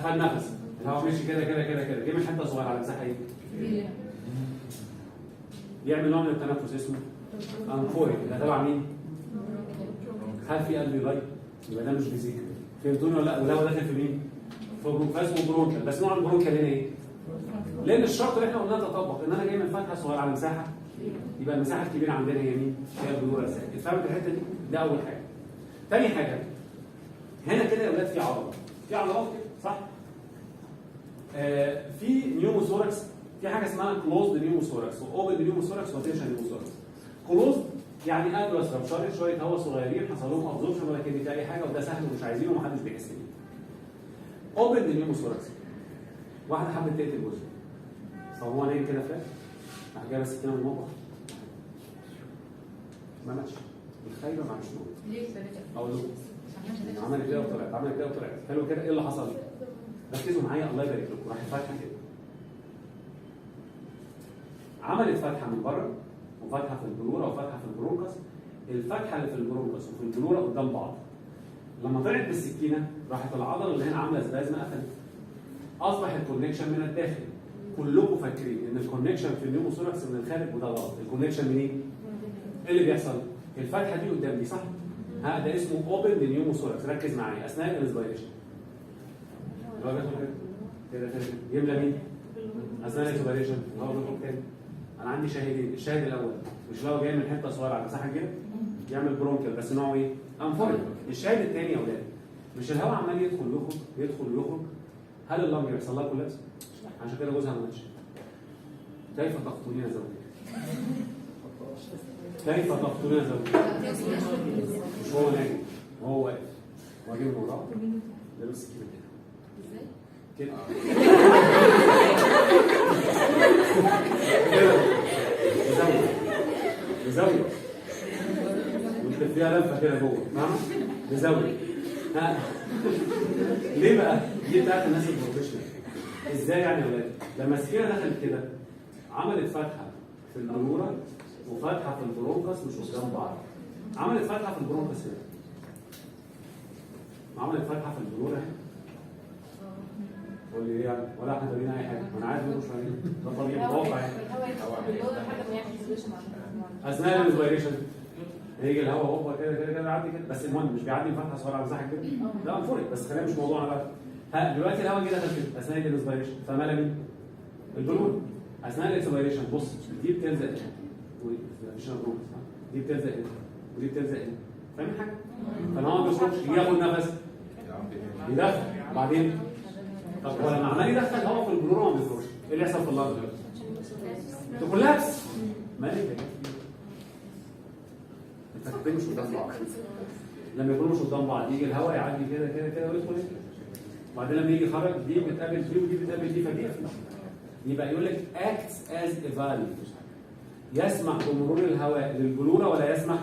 خد نفس. الهواء ماشي كده كده كده كده، جه من حته صغيره على مساحه ايه؟ يعمل نوع من التنفس اسمه انفوري. ده تبع مين؟ هل في قلب لايت؟ يبقى ده مش فيزيك. فهمتوني ولا لا؟ وده داخل في مين؟ في برونكاس وبرونكال. بس نوع البرونكال هنا ايه؟ لان الشرط اللي احنا قلناه تطبق ان انا جاي من فتحه صغيره على مساحه، يبقى المساحه الكبيره عندنا هي مين؟ هي البلوره الساكن. فهمت الحته دي؟ ده اول حاجه. ثاني حاجه هنا كده يا اولاد في عضله. في عضلات كده صح؟ في نيوموثوركس، في حاجه اسمها كلوزد نيوموثوركس واوبن نيوموثوركس وتنشن نيوموثوركس. كلوزد يعني ادرس ربشره شويه هواء صغيرين حصل لهم ابزوربشن ولا كده اي حاجه وده سهل ومش عايزينه ومحدش بيحس بيه. اوبن نيوموثوركس واحده حبت تقتل جوزها، فهو نايم كده فات راح جايب السكينه من المطبخ ما ماتش، الخايبه ما عملش نور. ليه؟ اقول له عملت كده وطلعت، عملت كده وطلعت، حلو كده. ايه اللي حصل؟ ركزوا معايا الله يبارك لكم. راح فاتحه كده، عملت فتحه من بره وفتحه في البلوره وفتحه في البرونكس. الفتحه اللي في البرونكس وفي البلوره قدام بعض. لما طلعت بالسكينه راحت العضله اللي هنا عامله سبازم قفلت. اصبح الكونكشن من الداخل. كلكم فاكرين ان الكونكشن في النيوموثوركس من الخارج وده غلط. الكونكشن منين؟ ايه اللي بيحصل؟ الفتحه دي قدام دي صح؟ ده اسمه اوبن نيوموثوركس. ركز معايا اثناء الانسبيريشن. هو بياخد كده كده يملى مين؟ اثناء الانسبيريشن هو بياخد تاني. انا عندي شاهدين، الشاهد الاول مش لو جاي من حته صغيره على مساحه كبيره يعمل برونكل بس نوعه ايه؟ انفوري. الشاهد الثاني يا اولاد مش الهواء عمال يدخل ويخرج يدخل ويخرج. هل اللنج بيحصل لها كولابس؟ عشان كده جوزها ما ماتش. كيف تقتلين زوجك؟ كيف تقتلين زوجك؟ مش هو نايم وهو واقف واجيب له وراه لابس السكينه كده كده بزاويه وانت فيها لفه كده جوه فاهمه؟ بزاويه. ليه بقى؟ دي بتاعت الناس البروفيشنال. ازاي يعني يا ولاد؟ لما السكينه دخلت كده عملت فتحه في البلوره وفتحه في البرونكس مش قدام بعض. عملت فتحه في البرونكس هنا. عملت فتحه في البلوره هنا. قول لي ايه يعني؟ ولا احنا فاهمين اي حاجه؟ انا عارف انه مش فاهمين. ده طبيعي متوقع يعني. اثناء الانسبيريشن هيجي الهواء هوبا كده كده كده يعدي كده، بس المهم مش بيعدي من فتحه صغيره على مساحه كده. ده انفوري بس خلينا مش موضوعنا بقى. دلوقتي الهواء جه دخل كده اثناء الانسبيريشن فمال مين؟ البلون. اثناء الانسبيريشن بص دي بتلزق هنا مش مبروك دي بتلزق هنا ودي بتلزق هنا. فاهم حاجه؟ فالهواء ما بيخرجش يجي ياخد نفس يدخل بعدين. طب هو لما عمال يدخل هواء في البلوره ما بيخرجش ايه اللي يحصل في اللنج؟ تكولابس. مالك الفتحتين مش قدام بعض. لما يكونوا مش قدام بعض يجي الهواء يعدي كده كده كده ويدخل هنا. وبعدين لما يجي يخرج دي بتقابل دي ودي بتقابل دي فدي. يبقى يقول لك acts as a valve. يسمح بمرور الهواء للبلوره ولا يسمح؟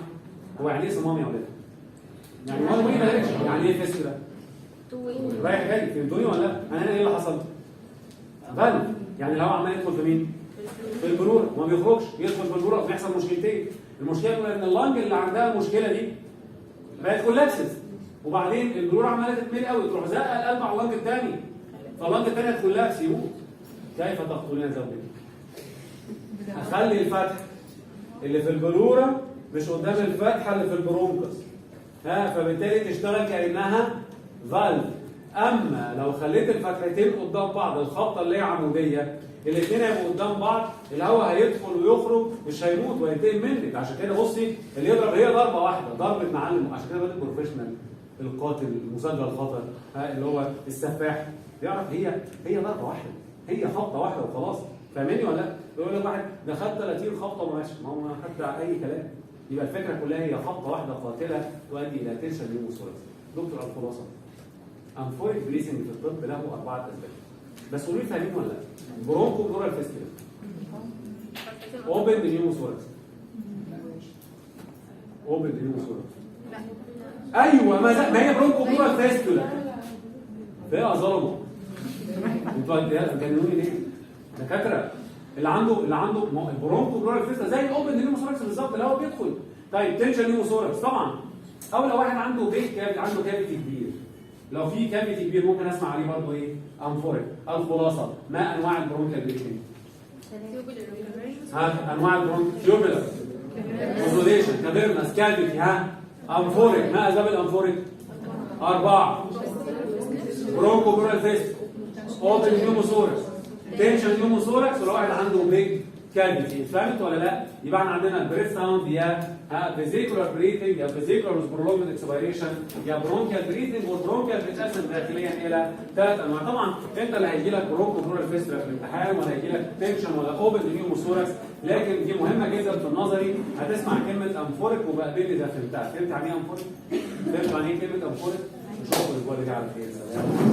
هو يعني ايه صمام يا ولاد؟ يعني هو يعني ايه فيس كده؟ رايح جاي فهمتوني ولا لا؟ انا هنا ايه اللي حصل؟ فالف يعني الهواء عمال يدخل في مين؟ في البلوره وما بيخرجش يدخل في البلوره بيحصل مشكلتين. المشكله الاولى ان اللنج اللي عندها المشكله دي بقت كولابسز وبعدين البلوره عماله تتملي قوي تروح زقه القلب على اللنج الثاني فاللنج الثاني هتكولابس يموت. كيف تقتلين زوجك؟ اخلي الفتحه اللي في البلوره مش قدام الفتحه اللي في البرونكس فبالتالي تشتغل كانها فالف. اما لو خليت الفتحتين قدام بعض الخبطه اللي هي عموديه الاثنين هيبقوا قدام بعض الهواء هيدخل ويخرج مش هيموت وهينتقم منك. عشان كده بصي اللي يضرب هي ضربه واحده ضربه معلم. عشان كده بقول البروفيشنال القاتل المسجل الخطر اللي هو السفاح يعرف هي ضربه واحده هي خبطه واحده وخلاص. فاهمني ولا لا؟ يقول لك واحد ده خد 30 خبطه وما ماشي ما هو خد اي كلام. يبقى الفكره كلها هي خبطه واحده قاتله تؤدي الى تنشن نيوموثوركس. دكتور الخلاصه امفوريك بريسنج في الطب له 4 اسباب. بس قولوا لي فاهمين ولا لا؟ برونكو بلورال فيستولا، اوبن نيوموثوركس، اوبن نيوموثوركس. ايوه ما هي برونكو بلورال فيستولا. فيها ظلمه. انتوا هتجننوني ليه؟ دكاتره اللي عنده البرونكو بلورال فيستولا زي الاوبن نيوموثوركس بالظبط اللي هو بيدخل. طيب تنشن نيوموثوركس طبعا. او لو واحد عنده بيت عنده كافيتي كبير. لو في كافيتي كبير ممكن اسمع عليه برضه ايه؟ امفوريك. الخلاصه ما انواع البرونكيال بريسنج؟ ها انواع البرونكيوبيلر كونسوليشن كافيرنس كافيتي ها امفوريك. ما اسباب الامفوريك؟ 4 برونكو بلورال فيستولا، اوبن نيوموثوركس، تنشن نيوموثوركس، ولو واحد عنده بيج كافيتي. فهمت ولا لا؟ يبقى احنا عندنا البريث ساوند يا فيزيكولار بريثنج يا فيزيكولار برولونجد اكسبيريشن يا برونكيال بريثنج، والبرونكيال بتتقسم داخليا الى 3 انواع. طبعا انت اللي هيجي لك برونكو بلورال فيستولا في الامتحان ولا هيجي لك تنشن ولا اوبن نيوموثوركس، لكن دي مهمه جدا في النظري. هتسمع كلمه امفوريك وبقابل لي ده فهمتها. فهمت يعني ايه امفوريك؟ فهمت يعني ايه كلمه امفوريك؟ نشوفكم الاسبوع اللي جاي على خير. سلام.